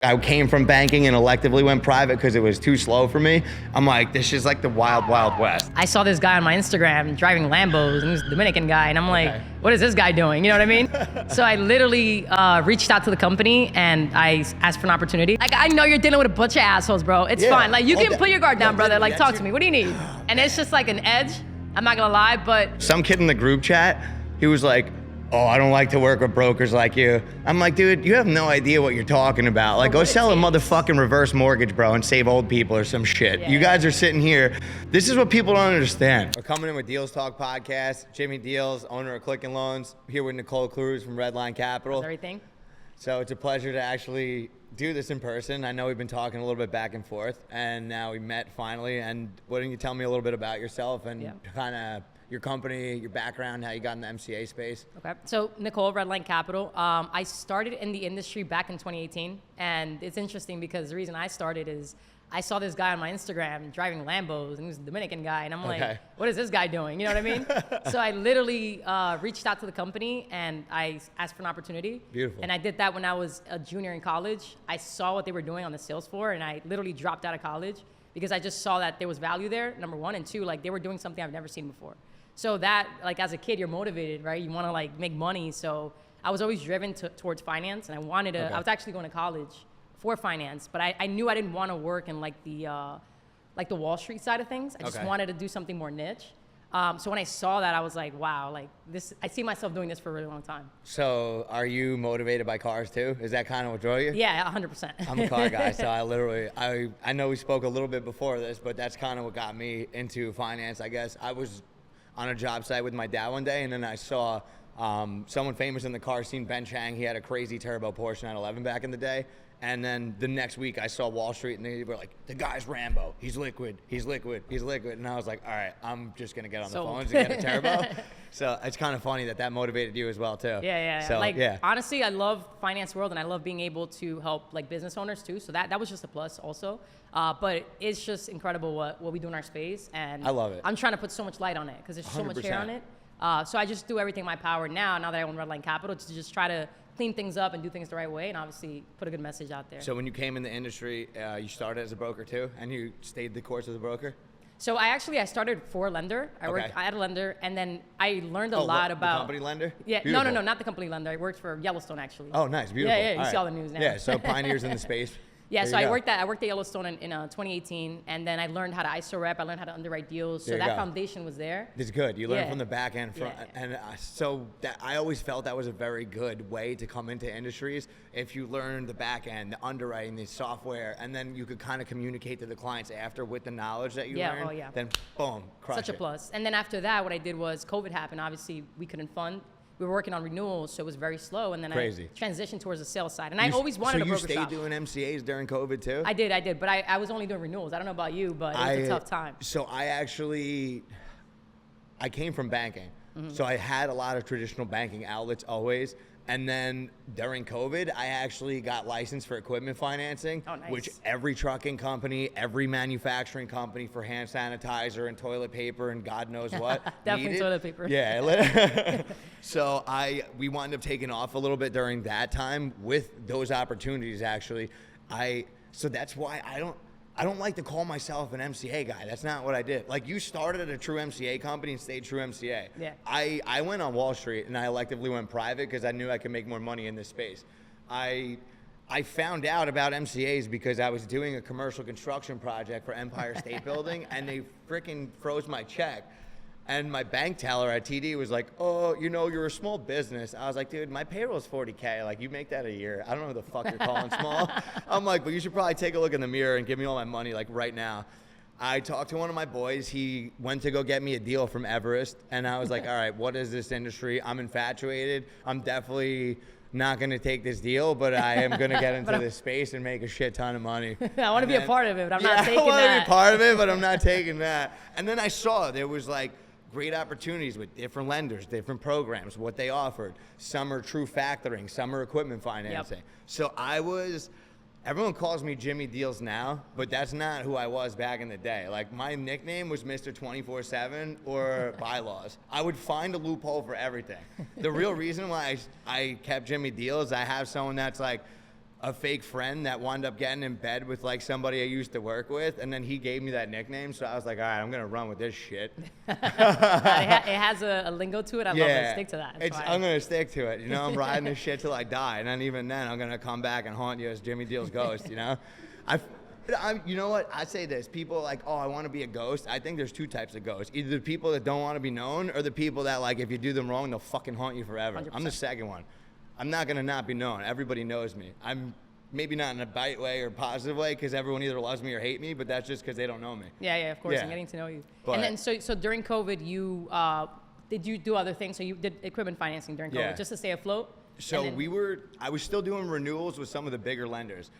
I came from banking and electively went private because it was too slow for me. I'm like, this is like the wild, wild west. I saw this guy on my Instagram driving Lambos, and he was a Dominican guy, and I'm like, what is this guy doing? You know what I mean? So I literally reached out to the company and I asked for an opportunity. Like, I know you're dealing with a bunch of assholes, bro. It's fine. Like, you can put your guard down, brother. Like, talk to me. What do you need? And it's just like an edge. I'm not gonna lie, but some kid in the group chat, he was like, oh, I don't like to work with brokers like you. I'm like, dude, you have no idea what you're talking about. Like, go sell a motherfucking reverse mortgage, bro, and save old people or some shit. Yeah, you guys are sitting here. This is what people don't understand. We're coming in with Deals Talk Podcast. Jimmy Deals, owner of Clickin' Loans, here with Nicole Cruz from Redline Capital. how's everything? So it's a pleasure to actually do this in person. I know we've been talking a little bit back and forth, and now we met finally. And why don't you tell me a little bit about yourself and kind of your company, your background, how you got in the MCA space? Okay, so Nicole, Redline Capital. I started in the industry back in 2018, and it's interesting because the reason I started is I saw this guy on my Instagram driving Lambos, and he was a Dominican guy, and I'm like, what is this guy doing? You know what I mean? So I literally reached out to the company, and I asked for an opportunity. Beautiful. And I did that when I was a junior in college. I saw what they were doing on the sales floor, and I literally dropped out of college because I just saw that there was value there, number one, and two, like, they were doing something I've never seen before. So that, like, as a kid, you're motivated, right? You want to, like, make money. So I was always driven towards finance, and I wanted to, I was actually going to college for finance, but I knew I didn't want to work in, like, the Wall Street side of things. I just wanted to do something more niche. So when I saw that, I was like, wow, like, this, I see myself doing this for a really long time. So are you motivated by cars too? Is that kind of what drew you? Yeah, 100%. I'm a car guy, so I know we spoke a little bit before this, but that's kind of what got me into finance, I guess. I was on a job site with my dad one day, and then I saw someone famous in the car scene, Ben Chang. He had a crazy turbo Porsche 911 back in the day. And then the next week I saw Wall Street, and they were like, the guy's Rambo. He's liquid. He's liquid. He's liquid. And I was like, all right, I'm just going to get on the phones and get a turbo. So it's kind of funny that motivated you as well, too. Yeah. So, like, honestly, I love finance world, and I love being able to help, like, business owners, too. So that was just a plus also. But it's just incredible what we do in our space. And I love it. I'm trying to put so much light on it because there's so 100%. much hair on it. So I just do everything in my power now that I own Redline Capital, to just try to clean things up and do things the right way, and obviously put a good message out there. So when you came in the industry, you started as a broker too, and you stayed the course as a broker? So I started for a lender. I had a lender, and then I learned a lot about... the company lender? Yeah, Beautiful. no, not the company lender. I worked for Yellowstone, actually. Oh, nice, beautiful. Yeah, you see all the news now. Yeah, so pioneers in the space. Yeah, so I worked at Yellowstone in 2018, and then I learned how to ISO rep. I learned how to underwrite deals. So that foundation was there. It's good. You learn from the back end, Yeah. so that I always felt that was a very good way to come into industries. If you learn the back end, the underwriting, the software, and then you could kind of communicate to the clients after with the knowledge that you learned. Then boom, crush it. Such a plus. And then after that, what I did was COVID happened. Obviously, we couldn't fund. We were working on renewals, so it was very slow. And then I transitioned towards the sales side. And I always wanted a broker shop. So you stayed doing MCAs during COVID too? I did. But I was only doing renewals. I don't know about you, but it was a tough time. So I came from banking. So I had a lot of traditional banking outlets always. And then during COVID, I actually got licensed for equipment financing, which every trucking company, every manufacturing company for hand sanitizer and toilet paper and God knows what Definitely needed. Toilet paper. Yeah. So we wound up taking off a little bit during that time with those opportunities, actually. So that's why I don't like to call myself an MCA guy. That's not what I did. Like, you started at a true MCA company and stayed true MCA. Yeah. I went on Wall Street and I electively went private because I knew I could make more money in this space. I found out about MCAs because I was doing a commercial construction project for Empire State Building, and they freaking froze my check. And my bank teller at TD was like, oh, you're a small business. I was like, dude, my payroll's $40K. Like, you make that a year. I don't know what the fuck you're calling small. I'm like, but you should probably take a look in the mirror and give me all my money, like, right now. I talked to one of my boys. He went to go get me a deal from Everest. And I was like, all right, what is this industry? I'm infatuated. I'm definitely not going to take this deal, but I am going to get into this space and make a shit ton of money. I want to be a part of it, but I'm not taking that. I want to be part of it, but I'm not taking that. And then I saw there was, like, great opportunities with different lenders, different programs, what they offered. Some are true factoring, some are equipment financing. So everyone calls me Jimmy Deals now, but that's not who I was back in the day. Like, my nickname was Mr. 24/7 or Bylaws. I would find a loophole for everything. The real reason why I kept Jimmy Deals, I have someone that's like, a fake friend that wound up getting in bed with like somebody I used to work with, and then he gave me that nickname. So I was like, all right, I'm gonna run with this shit. It has a lingo to it. I love it. Stick to that. I'm gonna stick to it. You know, I'm riding this shit till I die, and then even then, I'm gonna come back and haunt you as Jimmy Deal's ghost. You know, you know what? I say this. People are like, oh, I want to be a ghost. I think there's two types of ghosts. Either the people that don't want to be known, or the people that like, if you do them wrong, they'll fucking haunt you forever. 100%. I'm the second one. I'm not gonna not be known. Everybody knows me. I'm maybe not in a bite way or positive way, because everyone either loves me or hate me, but that's just because they don't know me. Yeah, of course. Yeah. I'm getting to know you. But, and then, so during COVID, you did you do other things? So you did equipment financing during COVID just to stay afloat? So I was still doing renewals with some of the bigger lenders.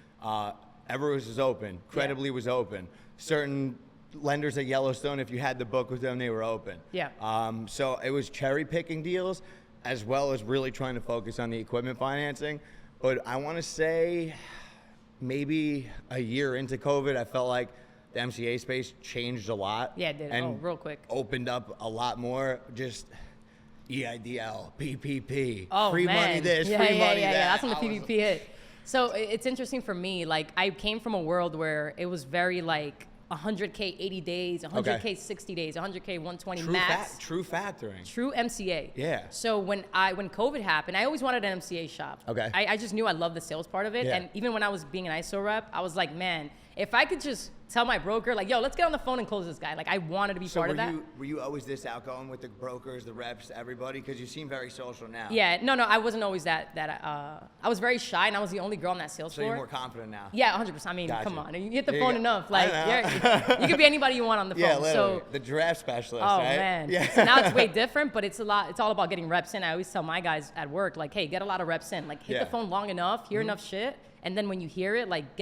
Everest was open. Credibly was open. Certain lenders at Yellowstone, if you had the book with them, they were open. Yeah. So it was cherry picking deals, as well as really trying to focus on the equipment financing. But I want to say maybe a year into COVID, I felt like the MCA space changed a lot. Yeah, it did. And real quick. Opened up a lot more. Just EIDL, PPP, Oh, free man. money this, yeah, free yeah, money yeah, that. Yeah, that's when the PPP hit. So it's interesting for me. Like, I came from a world where it was very like 100K 80 days, 100K 60 days, 100K 120 max. True factoring. True MCA. Yeah. So when COVID happened, I always wanted an MCA shop. Okay. I just knew I loved the sales part of it. Yeah. And even when I was being an ISO rep, I was like, man, if I could just tell my broker, like, yo, let's get on the phone and close this guy. Like, I wanted to be part of that. Were you always this outgoing with the brokers, the reps, everybody? Because you seem very social now. Yeah, no, I wasn't always that. I was very shy, and I was the only girl on that sales So floor. you're more confident now. Yeah, 100%. I mean, Gotcha. come on, you hit the There you phone go. enough. Like, you could be anybody you want on the phone. Yeah, literally. So, The draft specialist, oh right? man. Yeah. So now it's way different, but it's all about getting reps in. I always tell my guys at work, like, hey, get a lot of reps in. Like, hit the phone long enough, hear enough shit, and then when you hear it, like,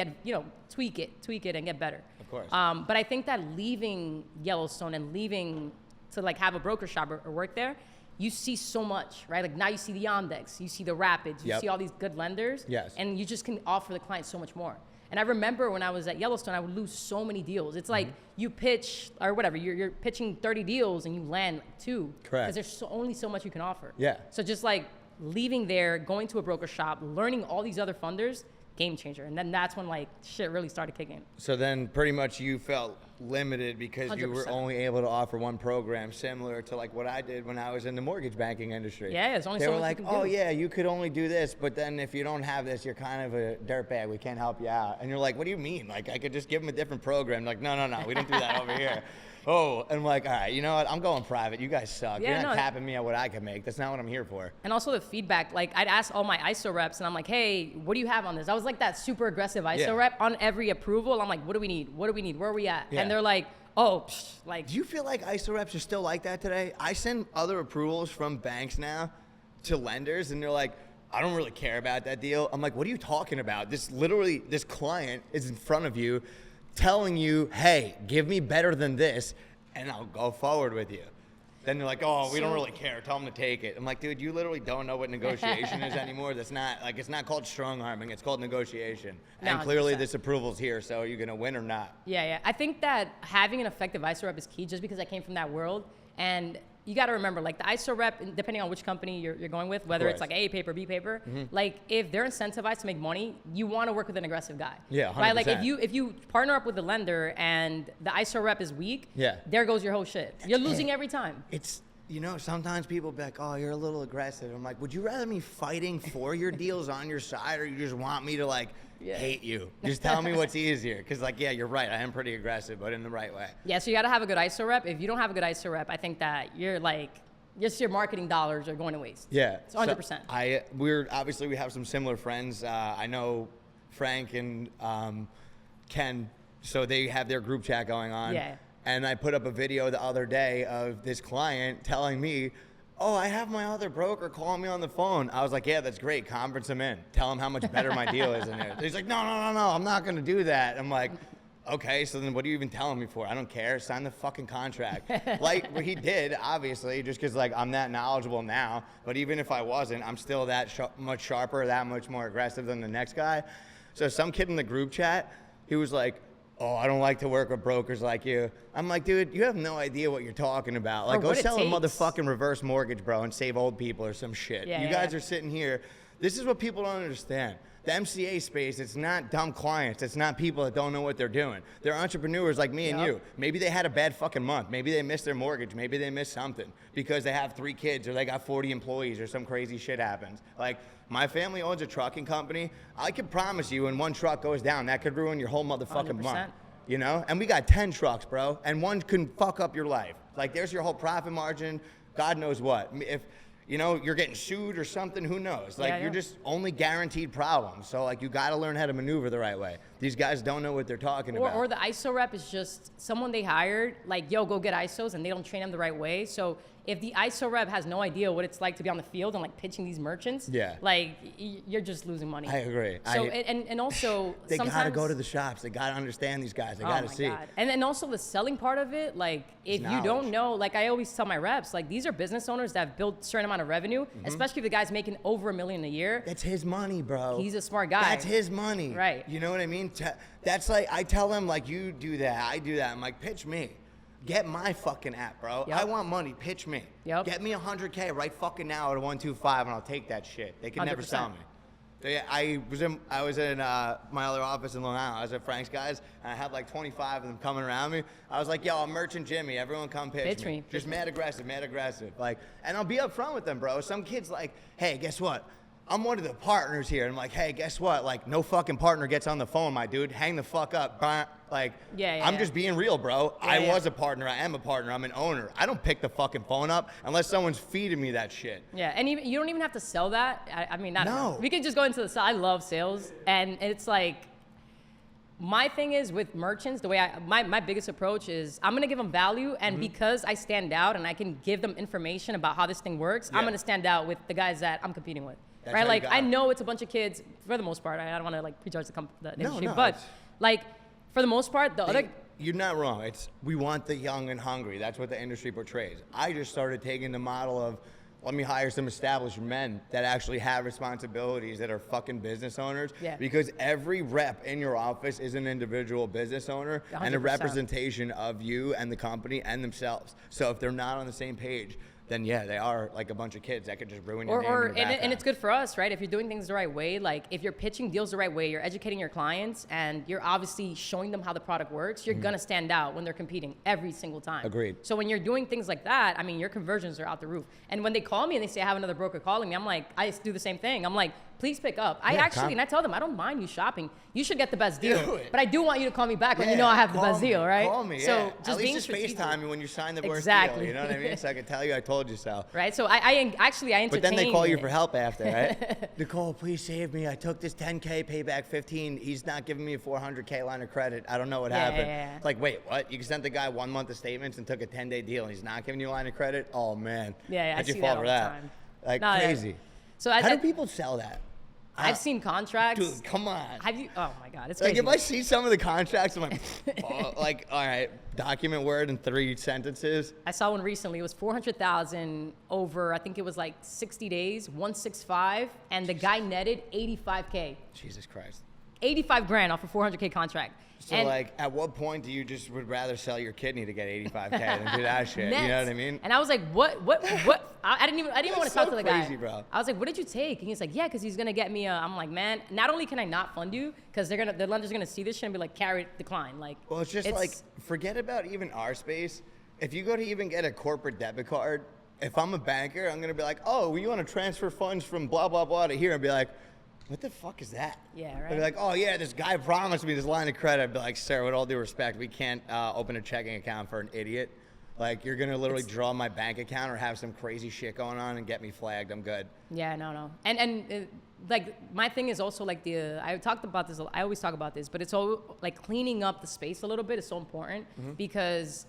tweak it, and get better. Of course. But I think that leaving Yellowstone and leaving to like have a broker shop or work there, you see so much, right? Like now you see the Yandex, you see the Rapids, you see all these good lenders, Yes. and you just can offer the client so much more. And I remember when I was at Yellowstone, I would lose so many deals. It's like you pitch or whatever, you're pitching 30 deals and you land like 2. Correct. Because there's only so much you can offer. Yeah. So just like leaving there, going to a broker shop, learning all these other funders, game changer. And then that's when like shit really started kicking. So then pretty much you felt limited because you were 100%. only able to offer one program, similar to like what I did when I was in the mortgage banking industry. Yeah, it's only they so were much like, you can oh do. yeah, you could only do this, but then if you don't have this, you're kind of a dirtbag. We can't help you out. And you're like, what do you mean? Like I could just give them a different program. Like, no, we don't do that over here. Oh, and I'm like, all right, you know what? I'm going private. You guys suck. Yeah, You're not no. capping me at what I can make. That's not what I'm here for. And also the feedback, like I'd ask all my ISO reps and I'm like, hey, what do you have on this? I was like that super aggressive ISO rep on every approval. I'm like, what do we need? Where are we at? Yeah. And they're like, oh, like. Do you feel like ISO reps are still like that today? I send other approvals from banks now to lenders, and they're like, I don't really care about that deal. I'm like, what are you talking about? This client is in front of you telling you, hey, give me better than this, and I'll go forward with you. Then they're like, oh, we don't really care. Tell them to take it. I'm like, dude, you literally don't know what negotiation is anymore. That's not, like, it's not called strong arming. It's called negotiation. No, And clearly 100%. this approval's here, so are you going to win or not? Yeah. I think that having an effective ISO rep is key just because I came from that world. And you got to remember, like the ISO rep, depending on which company you're going with, whether it's course. like A paper, B paper, like if they're incentivized to make money, you want to work with an aggressive guy. Yeah, Right? Like 100%. if you partner up with the lender and the ISO rep is weak, Yeah. there goes your whole shit. You're losing every time. It's, you know, sometimes people be like, oh, you're a little aggressive. I'm like, would you rather me fighting for your deals on your side, or you just want me to, like, hate you? Just tell me what's easier. Because, like, yeah, you're right. I am pretty aggressive, but in the right way. Yeah, so you got to have a good ISO rep. If you don't have a good ISO rep, I think that you're like, just your marketing dollars are going to waste. Yeah. It's 100%. We have some similar friends. I know Frank and Ken, so they have their group chat going on. Yeah. And I put up a video the other day of this client telling me, oh, I have my other broker calling me on the phone. I was like, yeah, that's great. Conference him in. Tell him how much better my deal is in there. He's like, no, I'm not going to do that. I'm like, okay, so then what are you even telling me for? I don't care. Sign the fucking contract. Like what he did, obviously, just because like I'm that knowledgeable now. But even if I wasn't, I'm still that much sharper, that much more aggressive than the next guy. So some kid in the group chat, he was like, oh, I don't like to work with brokers like you. I'm like, dude, you have no idea what you're talking about. Like, go what it sell a takes. motherfucking reverse mortgage, bro, and save old people or some shit. Yeah, you yeah. guys are sitting here. This is what people don't understand. the MCA space, it's not dumb clients. It's not people that don't know what they're doing. They're entrepreneurs like me and you. Maybe they had a bad fucking month. Maybe they missed their mortgage. Maybe they missed something because they have 3 kids or they got 40 employees or some crazy shit happens. Like, my family owns a trucking company. I can promise you when one truck goes down, that could ruin your whole motherfucking 100%. month. You know? And we got 10 trucks, bro. And one can fuck up your life. Like, there's your whole profit margin. God knows what. If, you know, you're getting sued or something, who knows? Like, you're just only guaranteed problems. So, like, you got to learn how to maneuver the right way. These guys don't know what they're talking about. Or the ISO rep is just someone they hired, like, yo, go get ISOs, and they don't train them the right way. So if the ISO rep has no idea what it's like to be on the field and, like, pitching these merchants, like, you're just losing money. I agree. So, and also, they sometimes... got to go to the shops. They got to understand these guys. They got to see. God. And then also the selling part of it, like, if you don't know, like I always tell my reps, like, these are business owners that have built a certain amount of revenue, especially if the guy's making over $1 million a year. That's his money, bro. He's a smart guy. That's his money. Right. You know what I mean? That's like, I tell him, like, you do that, I do that. I'm like, pitch me. Get my fucking app, bro. I want money. Pitch me. Get me $100K right fucking now at 125, and I'll take that shit. They can never 100%. sell me. I was in my other office in Long Island. I was at Frank's guys, and I had like 25 of them coming around me. I was like, yo, I'm Merchant Jimmy. Everyone come pitch me. Just mad aggressive. Like, and I'll be upfront with them, bro. Some kid's like, hey, guess what? I'm one of the partners here. And I'm like, hey, guess what? Like, no fucking partner gets on the phone, my dude. Hang the fuck up. Like, I'm just being real, bro. I was a partner. I am a partner. I'm an owner. I don't pick the fucking phone up unless someone's feeding me that shit. Yeah, and even, you don't even have to sell that. I mean, not No. we can just go into the side. I love sales, and it's like, my thing is with merchants, the way my biggest approach is I'm gonna give them value, and because I stand out and I can give them information about how this thing works, I'm gonna stand out with the guys that I'm competing with. That's right? how you Like, got I it. know it's a bunch of kids for the most part. I don't want to like prejudge the industry, but it's- like for the most part, the other. You're not wrong. We want the young and hungry. That's what the industry portrays. I just started taking the model of, let me hire some established men that actually have responsibilities, that are fucking business owners. Yeah. Because every rep in your office is an individual business owner and a 100%. representation of you and the company and themselves. So if they're not on the same page, then yeah, they are like a bunch of kids that could just ruin your name. And, your and it's good for us, right? If you're doing things the right way, like if you're pitching deals the right way, you're educating your clients, and you're obviously showing them how the product works, you're gonna stand out when they're competing every single time. Agreed. So when you're doing things like that, I mean, your conversions are out the roof. And when they call me and they say I have another broker calling me, I'm like, I do the same thing. I'm like, please pick up. And I tell them, I don't mind you shopping. You should get the best deal. Do it. But I do want you to call me back when you know I have the best deal, right? Call me, So At just least being just strategic. FaceTime me when you sign the worst Exactly. deal. You know what I mean? So I can tell you I told you so. Right? So I entertain. But then they call you it. for help after, right? Nicole, please save me. I took this 10K, pay back 15. He's not giving me a 400K line of credit. I don't know what happened. Yeah. It's like, wait, what? You sent the guy 1 month of statements and took a 10-day deal, and he's not giving you a line of credit? Oh, man. Yeah, I How'd you see fall that for all that? the time. Like, No, yeah. crazy. So How do people sell that? I've seen contracts. Dude, come on. Have you? Oh my God, it's Like, crazy. if I see some of the contracts, I'm like, oh, like, all right, document word in 3 sentences. I saw one recently. It was 400,000 over. I think it was like 60 days, 165, and the guy netted 85K, Jesus Christ. 85 grand off a 400K contract. So, And like, at what point do you just would rather sell your kidney to get 85K than do that shit? nets. You know what I mean? And I was like, what? I didn't even want to That's talk so to the crazy, guy. bro. I was like, what did you take? And he's like, yeah, because he's gonna get me a. I'm like, man, not only can I not fund you, because the lender's gonna see this shit and be like, carry decline. Like, Well, it's just like, forget about even our space. If you go to even get a corporate debit card, if I'm a banker, I'm going to be like, oh, you want to transfer funds from blah, blah, blah to here? And be like, what the fuck is that? Yeah, They'd right. be like, oh, yeah, this guy promised me this line of credit. I'd be like, sir, with all due respect, we can't open a checking account for an idiot. Like, you're going to literally draw my bank account or have some crazy shit going on and get me flagged. I'm good. Yeah, no. And like, my thing is also like I talked about this, I always talk about this, but it's all like cleaning up the space a little bit is so important because,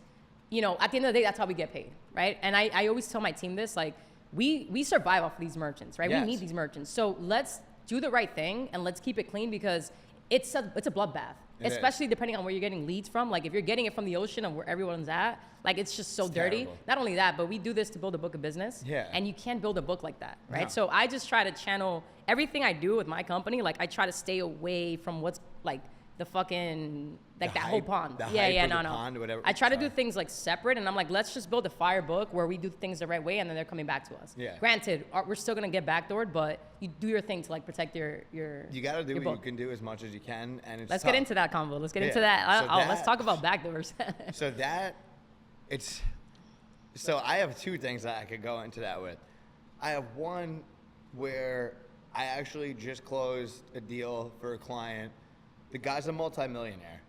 you know, at the end of the day, that's how we get paid, right? And I always tell my team this, like, we survive off of these merchants, right? Yes. We need these merchants. So let's do the right thing and let's keep it clean because it's a bloodbath. It Especially depending on where you're getting leads from. Like if you're getting it from the ocean and where everyone's at, like it's just so dirty. terrible. Not only that, but we do this to build a book of business. Yeah. And you can't build a book like that, right? No. So I just try to channel everything I do with my company. Like I try to stay away from what's like the fucking like The that whole hype- pond. the Yeah, hype yeah, or the no. pond, whatever. I try to do Sorry. things like separate, and I'm like, let's just build a fire book where we do things the right way, and then they're coming back to us. Yeah. Granted, we're still gonna get backdoored, but you do your thing to like protect your. You got to do your what you book. can do as much as you can, and it's Let's tough. get into that convo. Let's get into Yeah. that. So Let's that- talk about backdoors. So that, it's, so I have two things that I could go into that with. I have one where I actually just closed a deal for a client. The guy's a multimillionaire.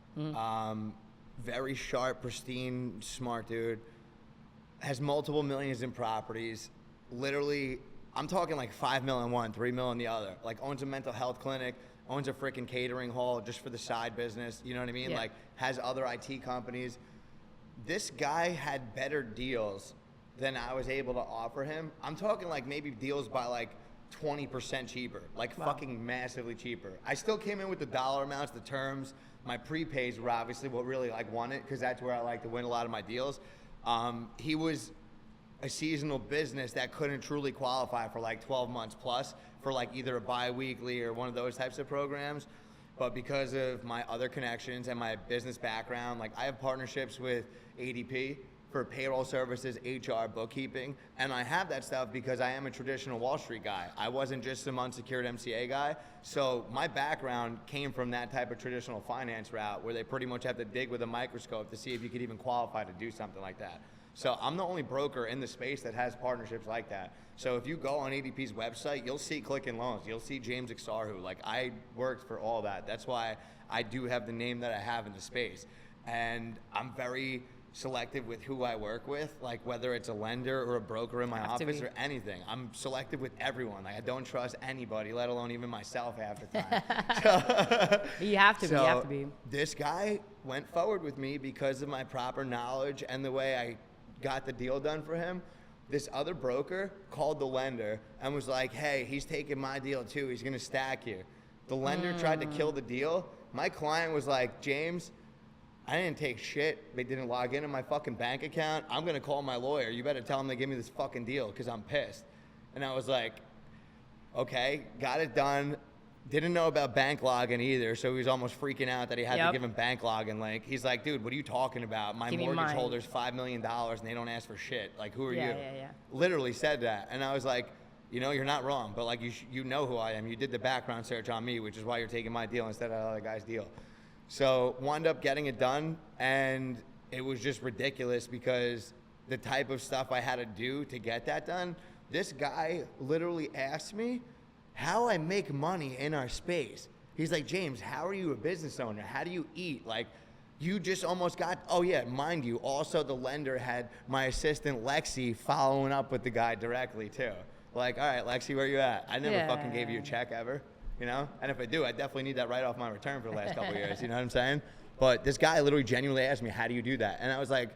Very sharp, pristine, smart dude. Has multiple millions in properties. Literally, I'm talking like 5 million one, 3 million the other. Like owns a mental health clinic, owns a freaking catering hall just for the side business. You know what I mean? Yeah. Like has other IT companies. This guy had better deals than I was able to offer him. I'm talking like maybe deals by like 20% cheaper, like fucking massively cheaper. I still came in with the dollar amounts, the terms. My prepays were obviously what really like won it because that's where I like to win a lot of my deals. He was a seasonal business that couldn't truly qualify for like 12 months plus for like either a bi-weekly or one of those types of programs. But because of my other connections and my business background, like I have partnerships with ADP for payroll services, HR, bookkeeping, and I have that stuff because I am a traditional Wall Street guy. I wasn't just some unsecured MCA guy. So my background came from that type of traditional finance route where they pretty much have to dig with a microscope to see if you could even qualify to do something like that. So I'm the only broker in the space that has partnerships like that. So if you go on ADP's website, you'll see Clickin' Loans. You'll see James Exarhu. Like I worked for all that. That's why I do have the name that I have in the space. And I'm very selective with who I work with, like whether it's a lender or a broker in my office or anything. I'm selective with everyone. Like I don't trust anybody, let alone even myself half the time. You have to be. You have to be. This guy went forward with me because of my proper knowledge and the way I got the deal done for him. This other broker called the lender and was like, hey, he's taking my deal too. He's going to stack you. The lender tried to kill the deal. My client was like, James, I didn't take shit. They didn't log into my fucking bank account. I'm going to call my lawyer. You better tell him to give me this fucking deal because I'm pissed. And I was like, okay, got it done. Didn't know about bank login either, so he was almost freaking out that he had to give him bank login link. He's like, dude, what are you talking about? My mortgage holder's $5 million and they don't ask for shit. Like, who are you? Yeah. Literally said that. And I was like, you know, you're not wrong, but like you know who I am. You did the background search on me, which is why you're taking my deal instead of that other guy's deal. So wound up getting it done, and it was just ridiculous because the type of stuff I had to do to get that done, this guy literally asked me how I make money in our space. He's like, James, how are you a business owner? How do you eat? Like, you just almost got, oh yeah, mind you, also the lender had my assistant Lexi following up with the guy directly too. Like, all right, Lexi, where you at? I never fucking gave you a check ever, you know? And if I do, I definitely need that right off my return for the last couple of years, you know what I'm saying? But this guy literally genuinely asked me, how do you do that? And I was like,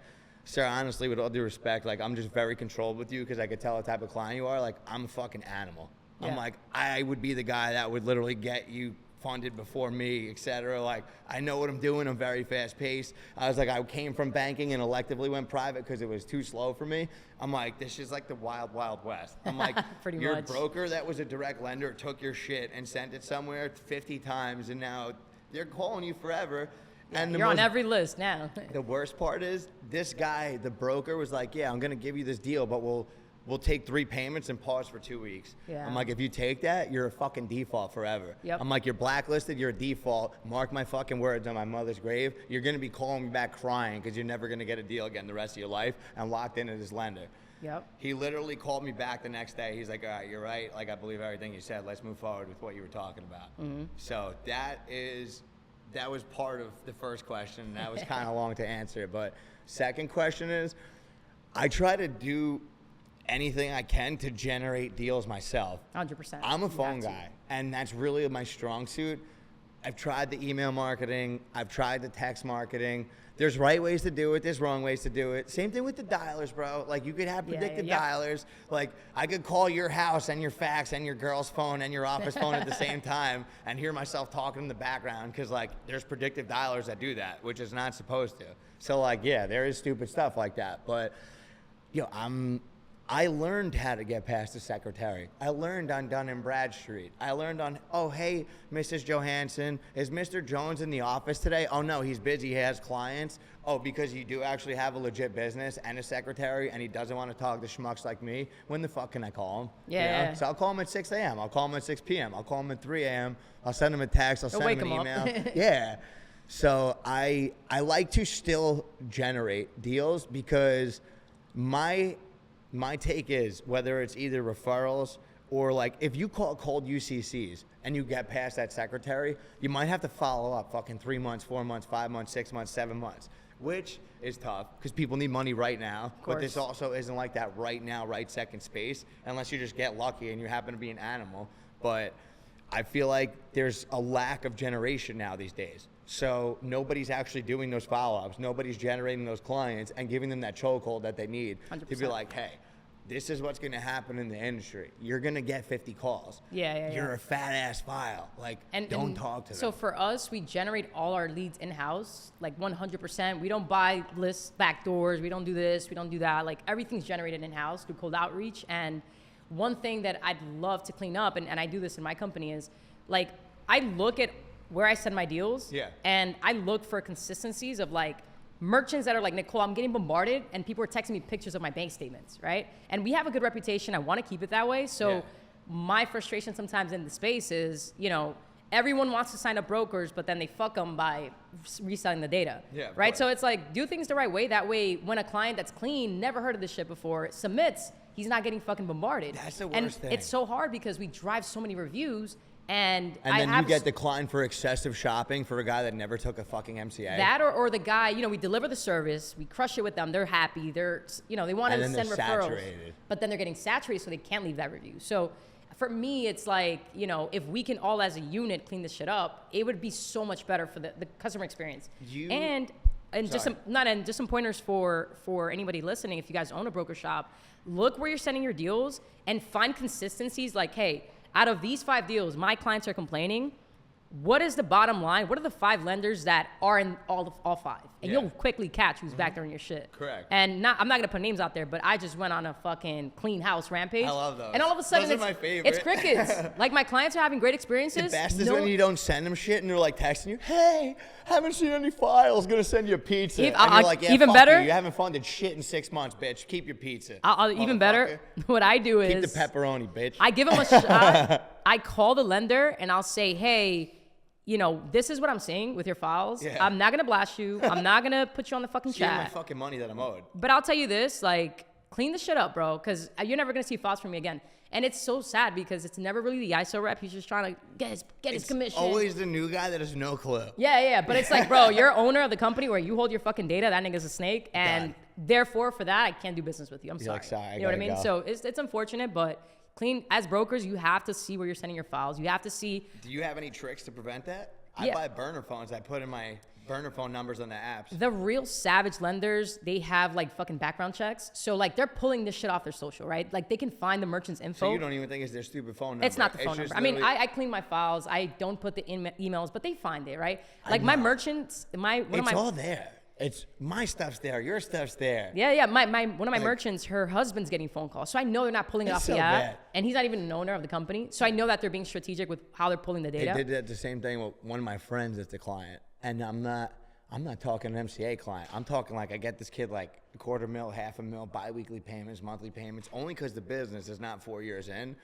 sir, honestly, with all due respect, like, I'm just very controlled with you because I could tell the type of client you are. Like, I'm a fucking animal. Yeah. I'm like, I would be the guy that would literally get you funded before me, et cetera. Like, I know what I'm doing. I'm very fast paced. I was like, I came from banking and electively went private because it was too slow for me. I'm like, this is like the wild, wild west. I'm like, Pretty your much. broker that was a direct lender took your shit and sent it somewhere 50 times, and now they're calling you forever. And You're on every list now. the worst part is this guy, the broker, was like, yeah, I'm going to give you this deal, but we'll take 3 payments and pause for 2 weeks. Yeah. I'm like, if you take that, you're a fucking default forever. Yep. I'm like, you're blacklisted, you're a default. Mark my fucking words on my mother's grave. You're going to be calling me back crying because you're never going to get a deal again the rest of your life and locked into this lender. Yep. He literally called me back the next day. He's like, all right, you're right. Like, I believe everything you said. Let's move forward with what you were talking about. Mm-hmm. So that was part of the first question. That was kind of long to answer. But second question is, I try to do anything I can to generate deals myself. 100%. I'm a phone guy, and that's really my strong suit. I've tried the email marketing. I've tried the text marketing. There's right ways to do it. There's wrong ways to do it. Same thing with the dialers, bro. Like, you could have predictive dialers. Like, I could call your house and your fax and your girl's phone and your office phone at the same time and hear myself talking in the background because, like, there's predictive dialers that do that, which is not supposed to. So, like, yeah, there is stupid stuff like that. But, I'm I learned how to get past the secretary. I learned on Dun & Bradstreet. I learned on, oh, hey, Mrs. Johansson, is Mr. Jones in the office today? Oh, no, he's busy. He has clients. Oh, because you do actually have a legit business and a secretary and he doesn't want to talk to schmucks like me, when the fuck can I call him? Yeah. You know? So I'll call him at 6 a.m. I'll call him at 6 p.m. I'll call him at 3 a.m. I'll send him a text. I'll send him an email. Yeah. So I like to still generate deals because my take is whether it's either referrals or like if you call cold UCCs and you get past that secretary, you might have to follow up fucking 3 months, 4 months, 5 months, 6 months, 7 months, which is tough because people need money right now. But this also isn't like that right now, right second space, unless you just get lucky and you happen to be an animal. But I feel like there's a lack of generation now these days. So nobody's actually doing those follow-ups. Nobody's generating those clients and giving them that chokehold that they need 100%. to be like, hey, this is what's going to happen in the industry. You're going to get 50 calls. You're a fat-ass file. Like, don't talk to them. So for us, we generate all our leads in-house, like 100%. We don't buy lists, back doors. We don't do this. We don't do that. Like, everything's generated in-house through cold outreach. And one thing that I'd love to clean up, and I do this in my company, is, like, I look at where I send my deals. And I look for consistencies of, like, merchants that are like, Nicole, I'm getting bombarded and people are texting me pictures of my bank statements, right? And we have a good reputation. I want to keep it that way. So my frustration sometimes in the space is, you know, everyone wants to sign up brokers, but then they fuck them by reselling the data, right? So it's like, do things the right way. That way, when a client that's clean, never heard of this shit before, submits, he's not getting fucking bombarded. That's the worst thing. It's so hard because we drive so many reviews. And then you get declined for excessive shopping for a guy that never took a fucking MCA. That or the guy, you know, we deliver the service, we crush it with them, they're happy, they're, you know, they want to send referrals. Saturated. But then they're getting saturated so they can't leave that review. So for me, it's like, you know, if we can all as a unit clean this shit up, it would be so much better for the customer experience. And just some pointers for anybody listening, if you guys own a broker shop, look where you're sending your deals and find consistencies like, hey, out of these 5 deals, my clients are complaining. What is the bottom line? What are the 5 lenders that are in all 5? And you'll quickly catch who's back there in your shit. Correct. And I'm not gonna put names out there, but I just went on a fucking clean house rampage. I love those. And all of a sudden, those are my favorite. It's crickets. Like, my clients are having great experiences. The best is when you don't send them shit and they're like texting you, hey, haven't seen any files, gonna send you a pizza. And you're like, yeah, even fuck better. You haven't funded shit in 6 months, bitch. Keep your pizza. Even better, what I do is keep the pepperoni, bitch. I give them a shot. I call the lender and I'll say, hey, you know, this is what I'm seeing with your files. I'm not gonna blast you. I'm not gonna put you on the fucking chat. Give me my fucking money that I'm owed. But I'll tell you this, like, clean the shit up, bro, because you're never gonna see files from me again. And it's so sad because it's never really the ISO rep. He's just trying to get his commission. Always the new guy that has no clue. Yeah. But it's like, bro, you're owner of the company where you hold your fucking data. That nigga's a snake, and therefore for that I can't do business with you. I'm sorry. Like, sorry. You know what I mean? So it's unfortunate, but clean. As brokers, you have to see where you're sending your files. You have to see. Do you have any tricks to prevent that? I buy burner phones. I put in my burner phone numbers on the apps. The real savage lenders, they have like fucking background checks. So like they're pulling this shit off their social, right? Like they can find the merchant's info. So you don't even think it's their stupid phone number. It's not the phone number. I mean, I clean my files. I don't put the emails, but they find it, right? Like my merchants, it's all there. It's my stuff's there. Your stuff's there. Yeah. One of my merchants, her husband's getting phone calls. So I know they're not pulling it off the app. And he's not even an owner of the company. So I know that they're being strategic with how they're pulling the data. They did the same thing with one of my friends that's a client. And I'm not talking an MCA client. I'm talking like I get this kid like $250,000, $500,000, bi-weekly payments, monthly payments, only because the business is not 4 years in.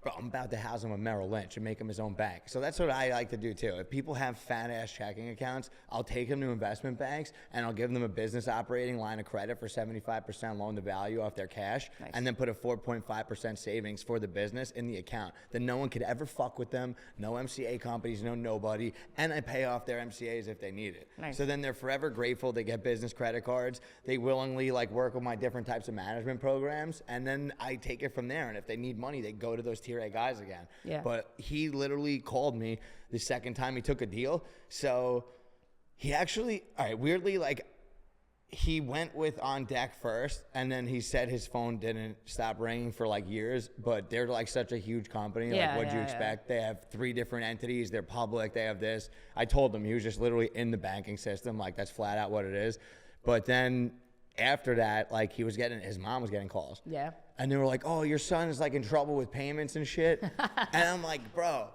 Bro, I'm about to house him with Merrill Lynch and make him his own bank. So that's what I like to do too. If people have fat ass checking accounts, I'll take them to investment banks and I'll give them a business operating line of credit for 75% loan to value off their cash, and then put a 4.5% savings for the business in the account. Then no one could ever fuck with them. No MCA companies, no nobody. And I pay off their MCAs if they need it. So then they're forever grateful. They get business credit cards. They willingly like work with my different types of management programs. And then I take it from there. And if they need money, they go to those tier A guys again. But he literally called me the second time he took a deal. So he actually, weirdly, like he went with on deck first, and then he said his phone didn't stop ringing for like years, but they're like such a huge company. Like, what'd you expect? They have 3 different entities. They're public. They have this. I told him he was just literally in the banking system. Like, that's flat out what it is. But then after that, like his mom was getting calls. Yeah. And they were like, oh, your son is like in trouble with payments and shit. And I'm like, bro,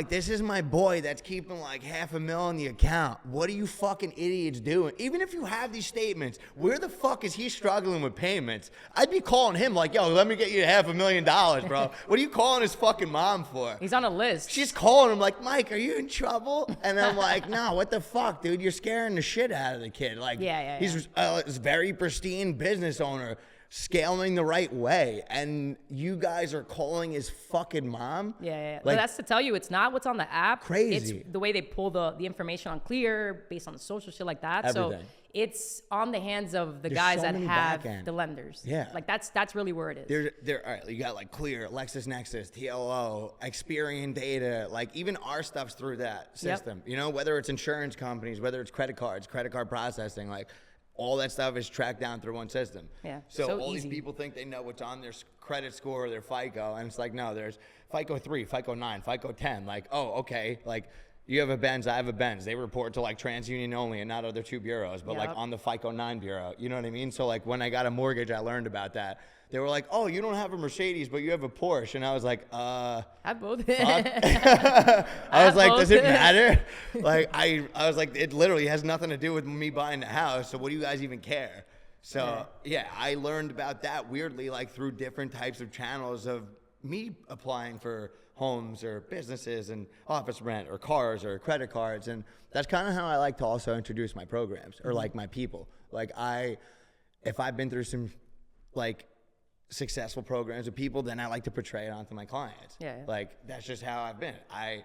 this is my boy that's keeping like $500,000 in the account. What are you fucking idiots doing? Even if you have these statements, where the fuck is he struggling with payments? I'd be calling him like, yo, let me get you $500,000, bro. What are you calling his fucking mom for? He's on a list. She's calling him like, Mike, are you in trouble? And I'm like, no, what the fuck, dude? You're scaring the shit out of the kid. Like, he's a very pristine business owner, scaling the right way, and you guys are calling his fucking mom. Yeah. Like, well, that's to tell you, it's not what's on the app. Crazy. It's the way they pull the information on Clear based on the social shit like that. Everything. So it's on the hands of the There's guys so that many have back-end. the lenders. Yeah. Like that's really where it is. All right, you got like Clear, LexisNexis, TLO, Experian data, like even our stuff's through that system. You know, whether it's insurance companies, whether it's credit cards, credit card processing, like all that stuff is tracked down through one system. Yeah, So all easy. these people think they know what's on their credit score or their FICO, and it's like, no, there's FICO 3, FICO 9, FICO 10. Like, oh, okay, like you have a Benz, I have a Benz. They report to like TransUnion only and not other two bureaus, but like on the FICO 9 bureau. You know what I mean? So like when I got a mortgage, I learned about that. They were like, oh, you don't have a Mercedes, but you have a Porsche. And I was like, I both. I was like, does it matter? Like, I was like, it literally has nothing to do with me buying the house. So what do you guys even care? So yeah, I learned about that weirdly, like through different types of channels of me applying for homes or businesses and office rent or cars or credit cards. And that's kind of how I like to also introduce my programs or like my people. Like if I've been through some like successful programs with people, then I like to portray it onto my clients. Yeah. Like that's just how I've been. I